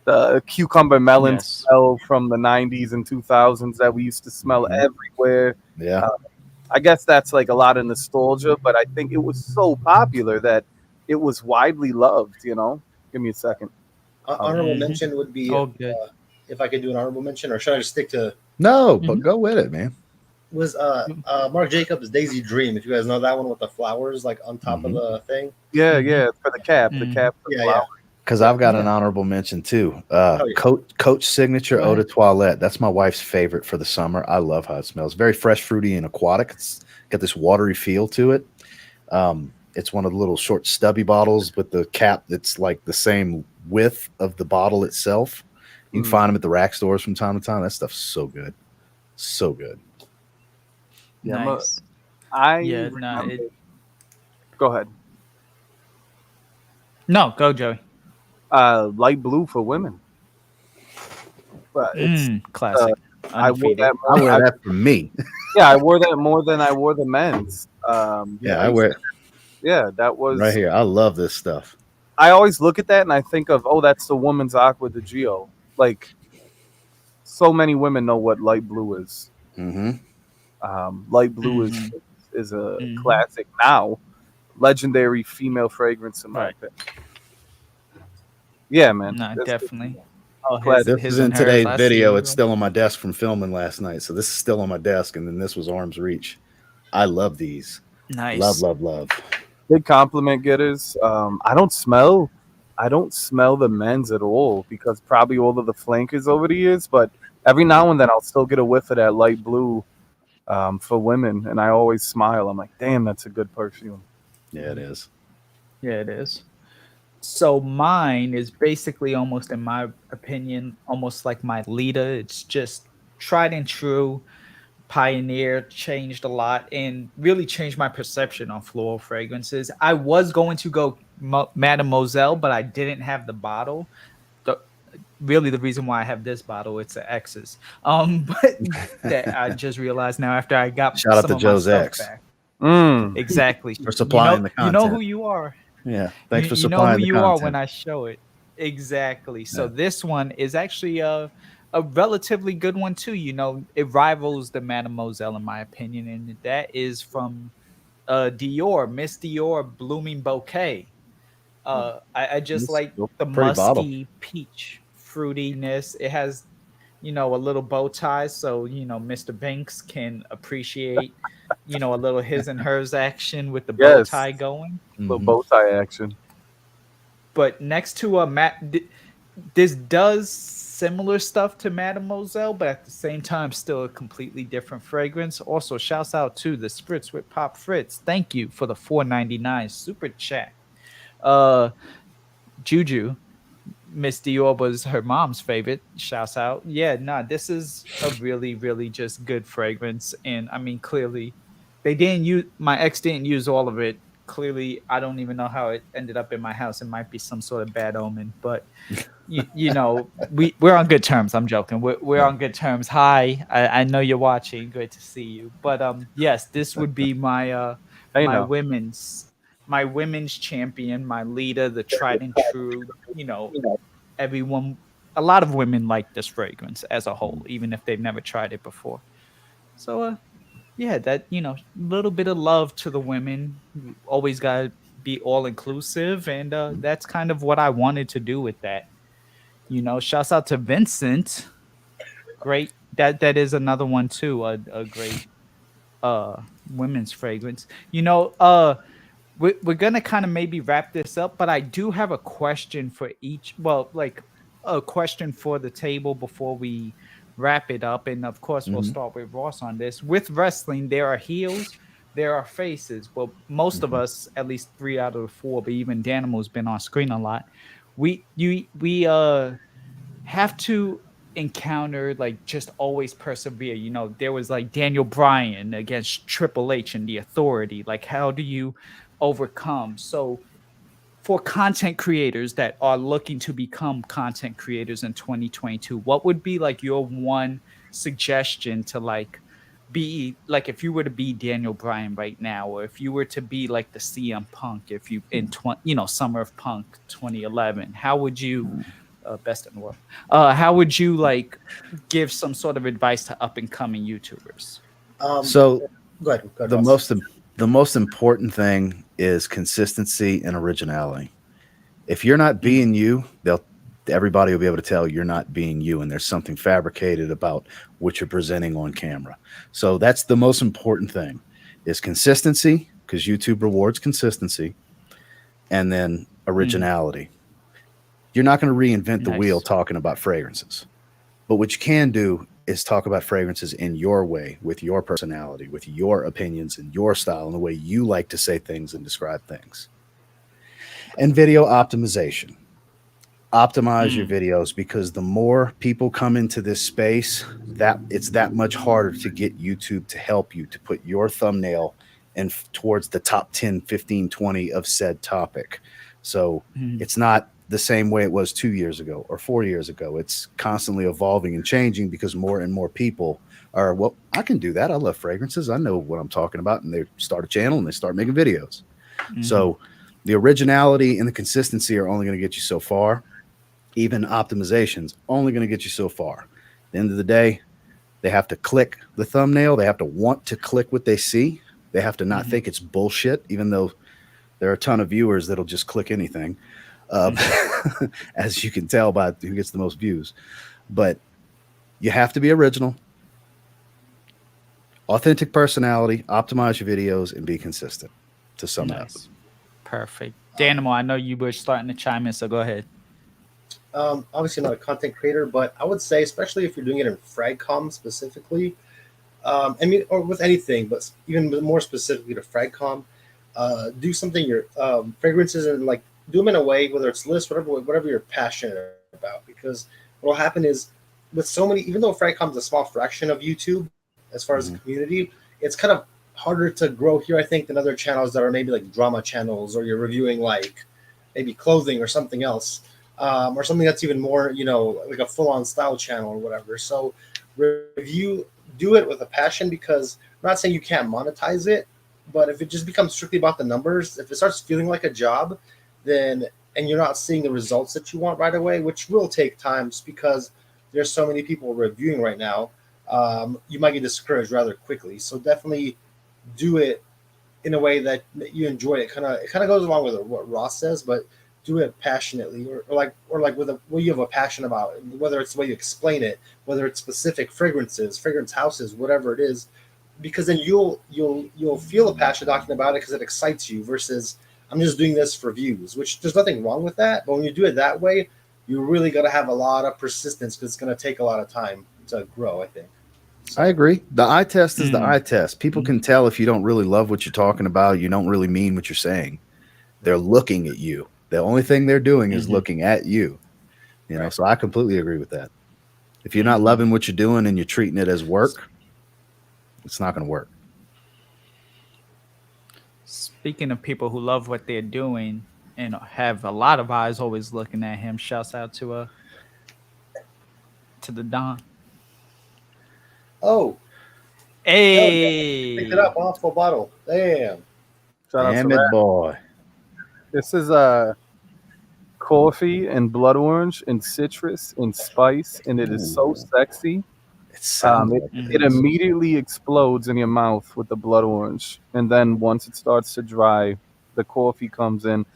the cucumber melon Yes. smell from the 90s and 2000s that we used to smell Mhm. everywhere. Yeah. I guess that's like a lot of nostalgia, but I think it was so popular that it was widely loved. You know, give me a second. Honorable Mhm. mention would be Oh, good. if I could do an honorable mention, or should I just stick to No, but Mhm. go with it, man. was Marc Jacobs' Daisy Dream. If you guys know that one with the flowers like on top of Mhm. the thing. Yeah, Mhm. yeah, for the cap, the Mhm. cap, the Yeah, flower. Because I've got an Yeah. honorable mention too. Oh, yeah. Coach Signature Go Eau de ahead. Toilette. That's my wife's favorite for the summer. I love how it smells. Very fresh, fruity, and aquatic. It's got this watery feel to it. It's one of the little short, stubby bottles with the cap that's like the same width of the bottle itself. You can Mm. find them at the rack stores from time to time. That stuff's so good. So good. Yeah, Nice. I Yeah, no, remember. it, Go ahead. no, go Joey. Light blue for women. But it's Classic. I wore Undefeated. that I more. wear that for me. Yeah, I wore that more than I wore the men's. Yeah, I wear it Yeah, that was right here. I love this stuff. I always look at that and I think of, oh, that's the woman's Aqua de Gio. Like, so many women know what light blue is. Mm-hmm. Light blue Mhm. is a Mhm. classic now, legendary female fragrance in my Right. opinion. Yeah, man. No, That's definitely. Oh, Classic. This is his in and hers. today's I video. see. It's still on my desk from filming last night. So this is still on my desk, and then this was arm's reach. I love these. Nice. Love. Big compliment getters. I don't smell the men's at all because probably all of the flankers over the years, but every now and then I'll still get a whiff of that light blue for women, and I always smile. I'm like, damn, that's a good perfume. Yeah, it is. Yeah, it is. So mine is basically almost, in my opinion, almost like my leader. It's just tried and true, pioneer, changed a lot, and really changed my perception on floral fragrances. I was going to go Mademoiselle, but I didn't have the bottle. The really the reason why I have this bottle. It's an X's. But that I just realized now after I got Shout out some to of my Joe's stuff X back. Mm. Exactly. for supplying the You know who content. you are. Yeah, thanks for You know who supplying the you are when content. I show it. Exactly. So Yeah. this one is actually a relatively good one too. You know, it rivals the Mademoiselle in my opinion, and that is from Dior, Miss Dior Blooming Bouquet. I just It's like a the pretty bottle. musty peach fruitiness. It has, you know, a little bow tie, so you know Mr. Banks can appreciate, you know, a little his and hers action with the bow Yes, tie going. little Mhm. bow tie action. But next to a this does similar stuff to Mademoiselle, but at the same time, still a completely different fragrance. Also, shouts out to the Spritz with Pop Fritz. Thank you for the 4.99 super chat. Uh, Juju, Miss Dior was her mom's favorite. Shouts out. Yeah, nah, this is a really, really just good fragrance. And I mean, clearly, they didn't use my ex didn't use all of it. Clearly, I don't even know how it ended up in my house. It might be some sort of bad omen, but you know, we're on good terms. I'm joking. We're Yeah. on good terms. Hi, I know you're watching. Great to see you. But yes, this would be my Hey, my no. women's my women's champion, my leader, the tried and true. You know, everyone, a lot of women like this fragrance as a whole, even if they've never tried it before. So yeah, that, you know, little bit of love to the women. Always gotta be all inclusive, and that's kind of what I wanted to do with that. You know, shouts out to Vincent. Great. That is another one too. A great women's fragrance. You know, we're gonna kind of maybe wrap this up, but I do have a question for each. Well, like a question for the table before we wrap it up. And of course, we'll Mhm. start with Ross on this. With wrestling, there are heels, there are faces. Well, most of Mhm. us, at least 3 out of the 4, but even Danimal's been on screen a lot. We have to encounter, like, just always persevere. You know, there was like Daniel Bryan against Triple H and the Authority. Like, how do you overcome? So for content creators that are looking to become content creators in 2022, what would be like your one suggestion to like be like, if you were to be Daniel Bryan right now, or if you were to be like the CM Punk, if you in you know, Summer of Punk 2011, how would you best in the world, how would you like give some sort of advice to up and coming YouTubers? Um, So go ahead, the Ross. most important thing is consistency and originality. If you're not Mm, being you, everybody will be able to tell you're not being you, and there's something fabricated about what you're presenting on camera. So that's the most important thing is consistency, because YouTube rewards consistency, and then mm, originality. You're not going to reinvent the wheel nice. talking about fragrances. But what you can do is talk about fragrances in your way, with your personality, with your opinions and your style, and the way you like to say things and describe things. And video optimization. Optimize your Mm, videos, because the more people come into this space, that it's that much harder to get YouTube to help you to put your thumbnail and towards the top 10, 15, 20 of said topic. So mm, it's not the same way it was 2 years ago or 4 years ago. It's constantly evolving and changing, because more and more people are, well, I can do that. I love fragrances. I know what I'm talking about. And they start a channel and they start making videos. mhm, So the originality and the consistency are only going to get you so far. Even optimizations only going to get you so far. At the end of the day, they have to click the thumbnail. They have to want to click what they see. They have to not mhm, think it's bullshit, even though there are a ton of viewers that'll just click anything, um, mhm. as you can tell by who gets the most views. But you have to be original, authentic personality, optimize your videos, and be consistent, to sum it up. Nice. Perfect. Um, Danimal, I know you were starting to chime in, so go ahead. Obviously not a content creator, but I would say, especially if you're doing it in fragcom specifically, I mean, or with anything, but even more specifically to fragcom, do something your fragrances, and like do them in a way, whether it's list, whatever you're passionate about. Because what will happen is, with so many, even though fragcom is a small fraction of YouTube as far as the Mhm. community, it's kind of harder to grow here, I think, than other channels that are maybe like drama channels, or you're reviewing like maybe clothing or something else. or something that's even more, like a full-on style channel or whatever. So review, do it with a passion, because I'm not saying you can't monetize it, but if it just becomes strictly about the numbers, if it starts feeling like a job, then and you're not seeing the results that you want right away, which will take time just because there's so many people reviewing right now, you might get discouraged rather quickly. So definitely do it in a way that you enjoy it. It kind of goes along with what Ross says, but do it passionately, or like with what you have a passion about, whether it's the way you explain it, whether it's specific fragrances, fragrance houses, whatever it is, because then you'll feel a passion talking about it because it excites you versus I'm just doing this for views, which there's nothing wrong with that. But when you do it that way, you really got to have a lot of persistence because it's going to take a lot of time to grow, I think. I agree. The eye test is the eye test. People can tell if you don't really love what you're talking about, you don't really mean what you're saying. They're looking at you. The only thing they're doing is looking at you. You know, so I completely agree with that. If you're not loving what you're doing and you're treating it as work, it's not going to work. Speaking of people who love what they're doing and have a lot of eyes always looking at him, shouts out to the Don. Oh, hey, picked it up off full bottle. Damn. Shout out Damn to it, that. boy. This is coffee and blood orange and citrus and spice, and it is so sexy. It sounds like It immediately explodes in your mouth with the blood orange, and then once it starts to dry, the coffee comes in.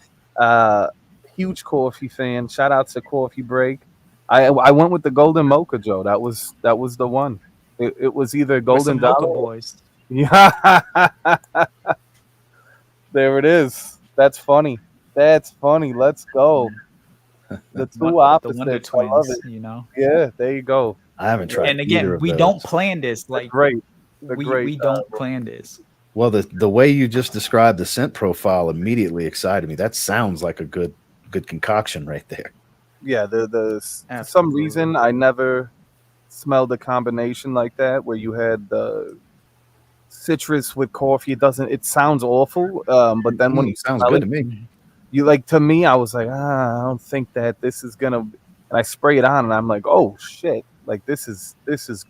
Huge coffee fan. Shout out to Coffee Break. I went with the golden mocha, Joe. That was the one. It was either with golden some Mocha dollar. boys. Yeah, there it is. That's funny. Let's go. The two The opposites. Wonder I love Twins, it. you know. Yeah, there you go. I haven't tried And either again, of we those. don't plan this. Like Great. we don't plan this. Well, the way you just described the scent profile immediately excited me. That sounds like a good concoction right there. Yeah, for some Absolutely. reason I never smelled a combination like that where you had the citrus with coffee. It sounds awful, but then when you sounds smell good it, to me. you like, to me, I was like, I don't think that this is gonna. And I spray it on, and I'm like, oh shit, like this is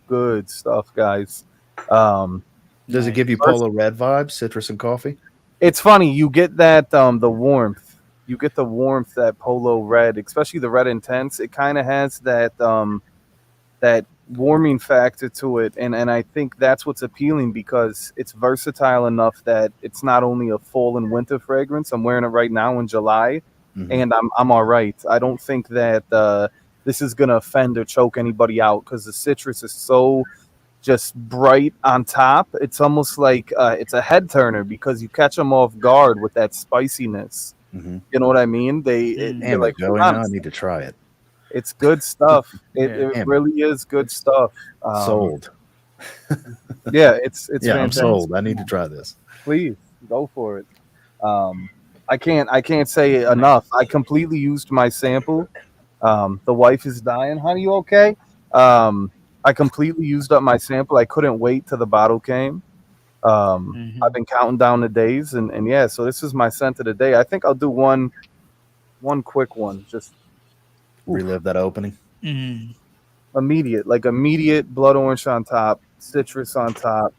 good stuff, guys. Does it give you Polo Red vibes, citrus and coffee? It's funny, you get that the warmth. You get the warmth that Polo Red, especially the Red Intense. It kind of has that that warming factor to it, and I think that's what's appealing because it's versatile enough that it's not only a fall and winter fragrance. I'm wearing it right now in July, and I'm all right. I don't think that this is gonna offend or choke anybody out because the citrus is so just bright on top. It's almost like it's a head turner because you catch them off guard with that spiciness. You know what I mean? Damn like, it, Joey, now I need to try it. it's good stuff. It Yeah. really is good stuff. Sold. Yeah, it's Yeah, I'm fantastic. sold. I need to try this. Please go for it. I can't say enough. I completely used my sample. The wife is dying. Honey, you okay? I completely used up my sample. I couldn't wait till the bottle came. I've been counting down the days, and yeah. So this is my scent of the day. I think I'll do one quick one, just Relive that opening. immediate blood orange on top, citrus on top.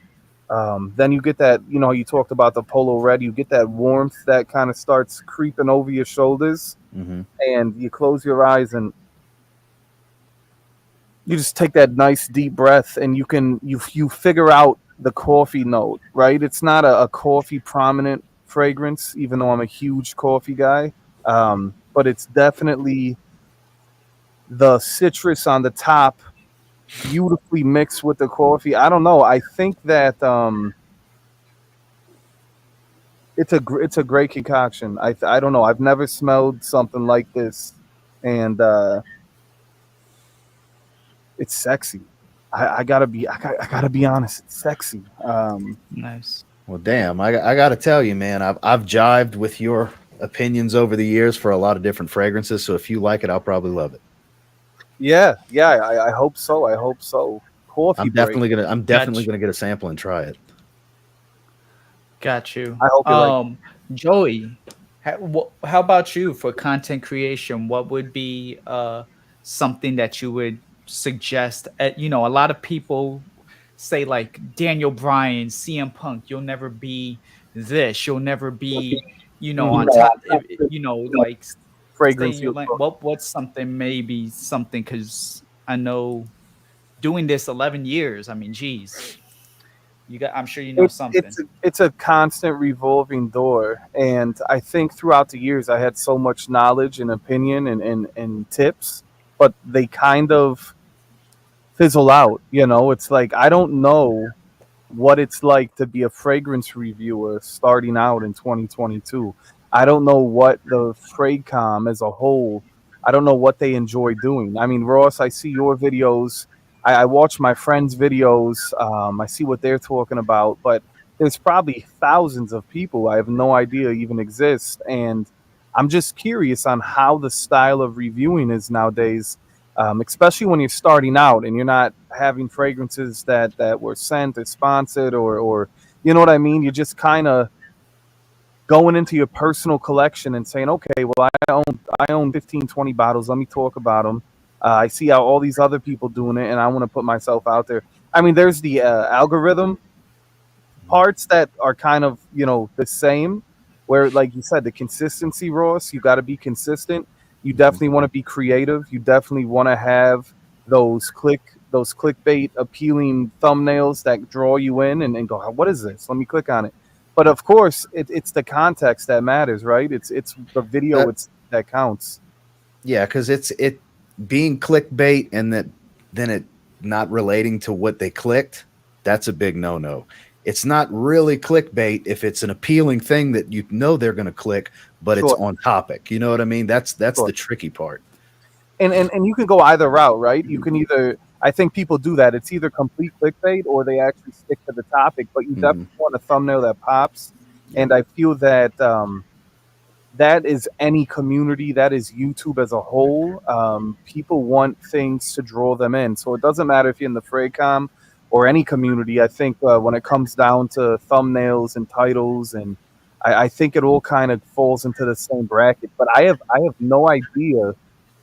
Then you get that, you talked about the Polo Red. You get that warmth that kind of starts creeping over your shoulders, and you close your eyes and you just take that nice deep breath, and you figure out the coffee note, right? It's not a coffee prominent fragrance, even though I'm a huge coffee guy, but it's definitely the citrus on the top, beautifully mixed with the coffee. I don't know. I think that it's a great concoction. I don't know. I've never smelled something like this, and it's sexy. I gotta be honest. It's sexy. Nice. Well, damn, I got to tell you, man, I've jived with your opinions over the years for a lot of different fragrances. So if you like it, I'll probably love it. Yeah. I hope so. Coffee. I'm definitely gonna get a sample and try it. Got you. I hope you like Joey, How about you for content creation? What would be something that you would suggest? A lot of people say like Daniel Bryan, CM Punk, you'll never be this, you'll never be, on Mhm. top. Like stay in Fragrance. your lane. What's something, maybe something, because I know doing this 11 years. I mean, geez, I'm sure you know something. It's a constant revolving door, and I think throughout the years I had so much knowledge and opinion and tips, but they kind of fizzle out. It's like I don't know what it's like to be a fragrance reviewer starting out in 2022. I don't know what the Fragcom as a whole, I don't know what they enjoy doing. I mean, Ross, I see your videos. I watch my friends' videos. I see what they're talking about, but there's probably thousands of people I have no idea even exist. And I'm just curious on how the style of reviewing is nowadays, especially when you're starting out and you're not having fragrances that were sent or sponsored or you know what I mean. You're just kind of going into your personal collection and saying, okay, well, I own 15, 20 bottles. Let me talk about them. I see how all these other people doing it, and I want to put myself out there. I mean, there's the algorithm parts that are kind of the same, where like you said, the consistency, Ross, you got to be consistent. You definitely want to be creative. You definitely want to have those clickbait appealing thumbnails that draw you in and go, what is this, let me click on it. But of course it's the context that matters, right? It's the video that counts. Yeah, because it being clickbait and then it not relating to what they clicked, that's a big no. It's not really clickbait if it's an appealing thing that they're going to click, but it's on topic. You know what I mean? That's the tricky part. And you can go either route, right? You can either, I think people do that. It's either complete clickbait or they actually stick to the topic, but you definitely want a thumbnail that pops. And I feel that that is any community, that is YouTube as a whole. People want things to draw them in. So it doesn't matter if you're in the Fragcom or any community. I think when it comes down to thumbnails and titles, and I think it all kind of falls into the same bracket. But I have no idea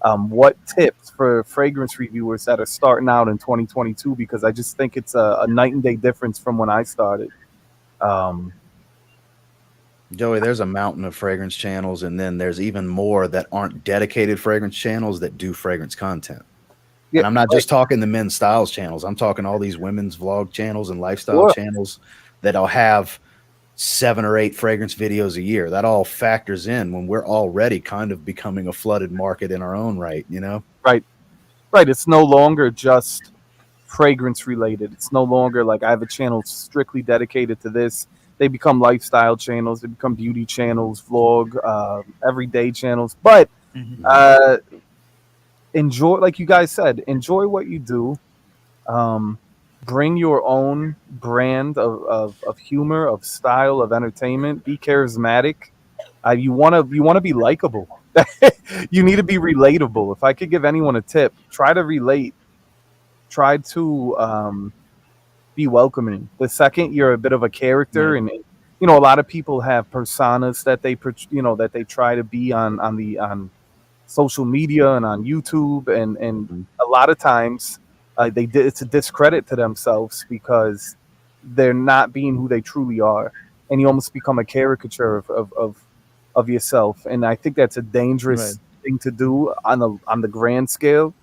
what tips for fragrance reviewers that are starting out in 2022, because I just think it's a night and day difference from when I started. Joey, there's a mountain of fragrance channels, and then there's even more that aren't dedicated fragrance channels that do fragrance content. Yeah, and I'm not just talking the men's styles channels. I'm talking all these women's vlog channels and lifestyle channels that'll have 7 or 8 fragrance videos a year. That all factors in when we're already kind of becoming a flooded market in our own right, Right. It's no longer just fragrance related. It's no longer like I have a channel strictly dedicated to this. They become lifestyle channels. They become beauty channels, vlog, everyday channels. But enjoy, like you guys said, enjoy what you do. Bring your own brand of humor, of style, of entertainment. Be charismatic. You want to be likable. You need to be relatable. If I could give anyone a tip, try to relate. Try to be welcoming. The second you're a bit of a character, and a lot of people have personas that they try to be on social media and on YouTube, and a lot of times it's a discredit to themselves because they're not being who they truly are, and you almost become a caricature of yourself. And I think that's a dangerous thing to do on the grand scale,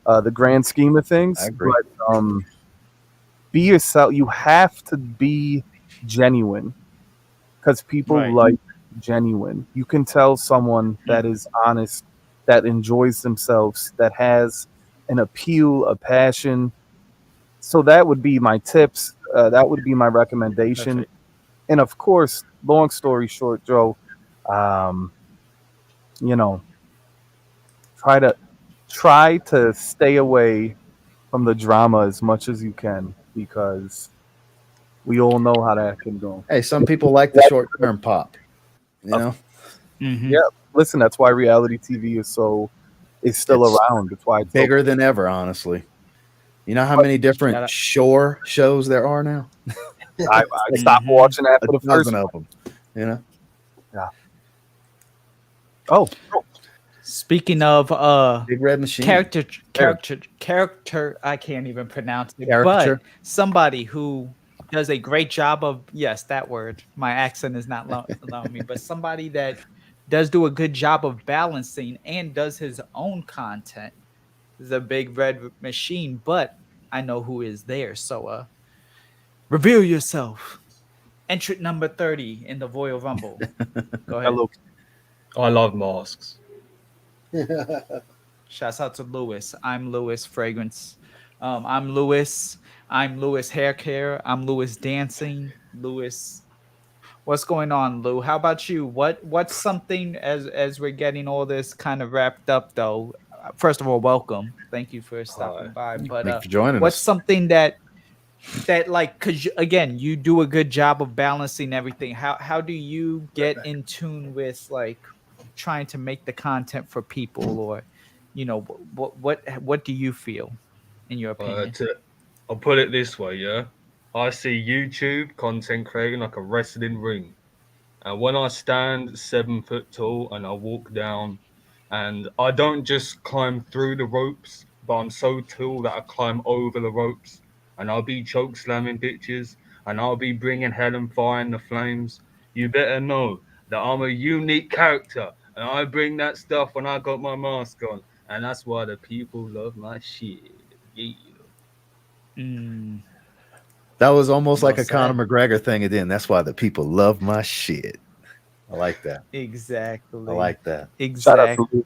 the grand scheme of things. I agree. But be yourself. You have to be genuine, because people like genuine. You can tell someone that is honest, that enjoys themselves, that has an appeal, a passion. So that would be my tips. That would be my recommendation. And of course, long story short, Joe, try to stay away from the drama as much as you can, because we all know how that can go. Hey, some people like the short-term pop, Yeah, listen, that's why reality TV is still around. That's why it's bigger than ever, honestly. You know how many different shore shows there are now? I stopped watching that for the first of them, Yeah. Oh, Speaking of Big red machine. character, I can't even pronounce it, Caricature. but somebody who does a great job of, yes, that word. My accent is not allowing me, but somebody that does do a good job of balancing and does his own content is a big red machine, but I know who is there. So reveal yourself. Entrant number 30 in the Royal Rumble. Go ahead. hello. I love masks. Shouts out to Lewis. I'm Lewis Fragrance. I'm Lewis. I'm Lewis Hair Care. I'm Lewis Dancing. Lewis. What's going on, Lou? How about you? What's something as we're getting all this kind of wrapped up though? First of all, welcome. Thank you for stopping by. But Thank you for joining what's us. something that like, because again, you do a good job of balancing everything. How do you get in tune with like trying to make the content for people, or what do you feel in your opinion? I'll put it this way, yeah. I see YouTube content creating like a wrestling ring. And when I stand 7 foot tall and I walk down, and I don't just climb through the ropes, but I'm so tall that I climb over the ropes, and I'll be choke slamming bitches, and I'll be bringing hell and fire in the flames. You better know that I'm a unique character, and I bring that stuff when I got my mask on, and that's why the people love my shit. Yeah. Mm, That was almost well like a said. Conor McGregor thing again. That's why the people love my shit. I like that. Exactly. I like that. Shout out Exactly. to Luke.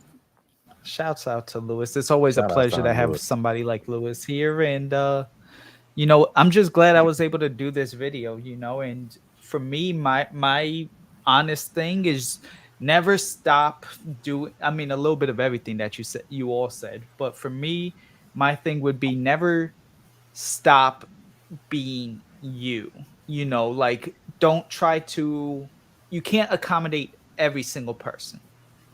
Shouts out to Lewis. It's always Shout a out pleasure to to have Lewis. somebody like Lewis here. And I'm just glad I was able to do this video, and for me, my honest thing is never stop doing, I mean, a little bit of everything that you all said, but for me, my thing would be never stop being you. Like, don't try to, you can't accommodate every single person.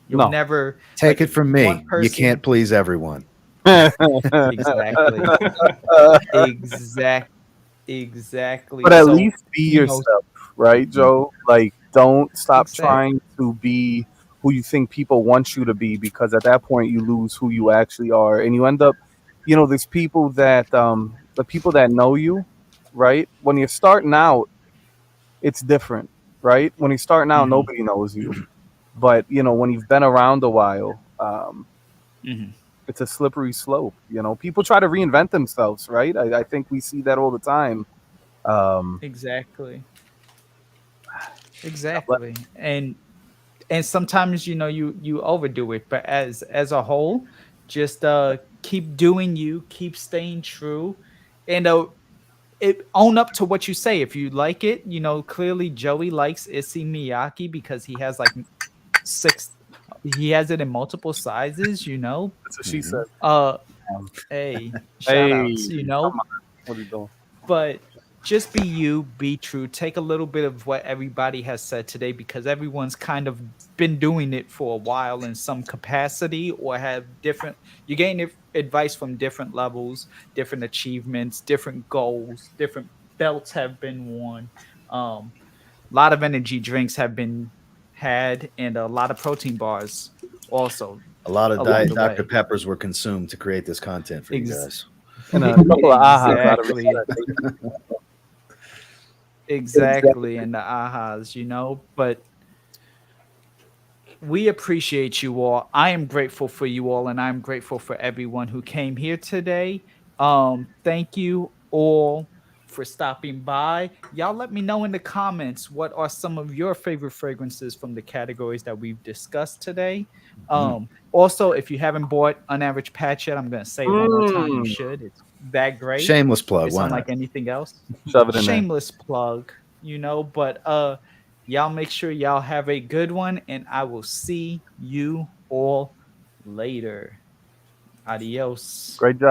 You'll No. never, Take like, it from one me. You person. can't please everyone. Exactly. Exactly. But at So, least be yourself, right, Joe? Like, don't stop Exactly. trying to be who you think people want you to be, because at that point you lose who you actually are, and you end up, there's people that the people that know you, right? When you're starting out, it's different, right? When you're starting out, Mhm. nobody knows you, but when you've been around a while, Mhm. it's a slippery slope. People try to reinvent themselves, right? I think we see that all the time. Exactly. Exactly. And sometimes you overdo it, but as a whole, just keep doing you, keep staying true, and own up to what you say. If you like it, clearly Joey likes Issey Miyake because he has like six, he has it in multiple sizes. That's what she Mhm. said. Hey, shout Hey, outs, come on. What are you doing? but just be you, be true. Take a little bit of what everybody has said today, because everyone's kind of been doing it for a while in some capacity, or have different, you gain advice from different levels, different achievements, different goals, different belts have been won. A lot of energy drinks have been had, and a lot of protein bars also A lot of along Diet the Dr. way. Peppers were consumed to create this content for you Ex- guys. And a couple of ahas out of exactly. respect. Exactly, and the ahas, but we appreciate you all. I am grateful for you all, and I'm grateful for everyone who came here today. Thank you all for stopping by. Y'all let me know in the comments what are some of your favorite fragrances from the categories that we've discussed today. Also, if you haven't bought Unaverage Patch yet, I'm gonna say it one more time. You should. It's that great. Shameless plug. It's Why unlike not? anything else. Shove it in there. Shameless plug, but y'all make sure y'all have a good one, and I will see you all later. Adios. Great job.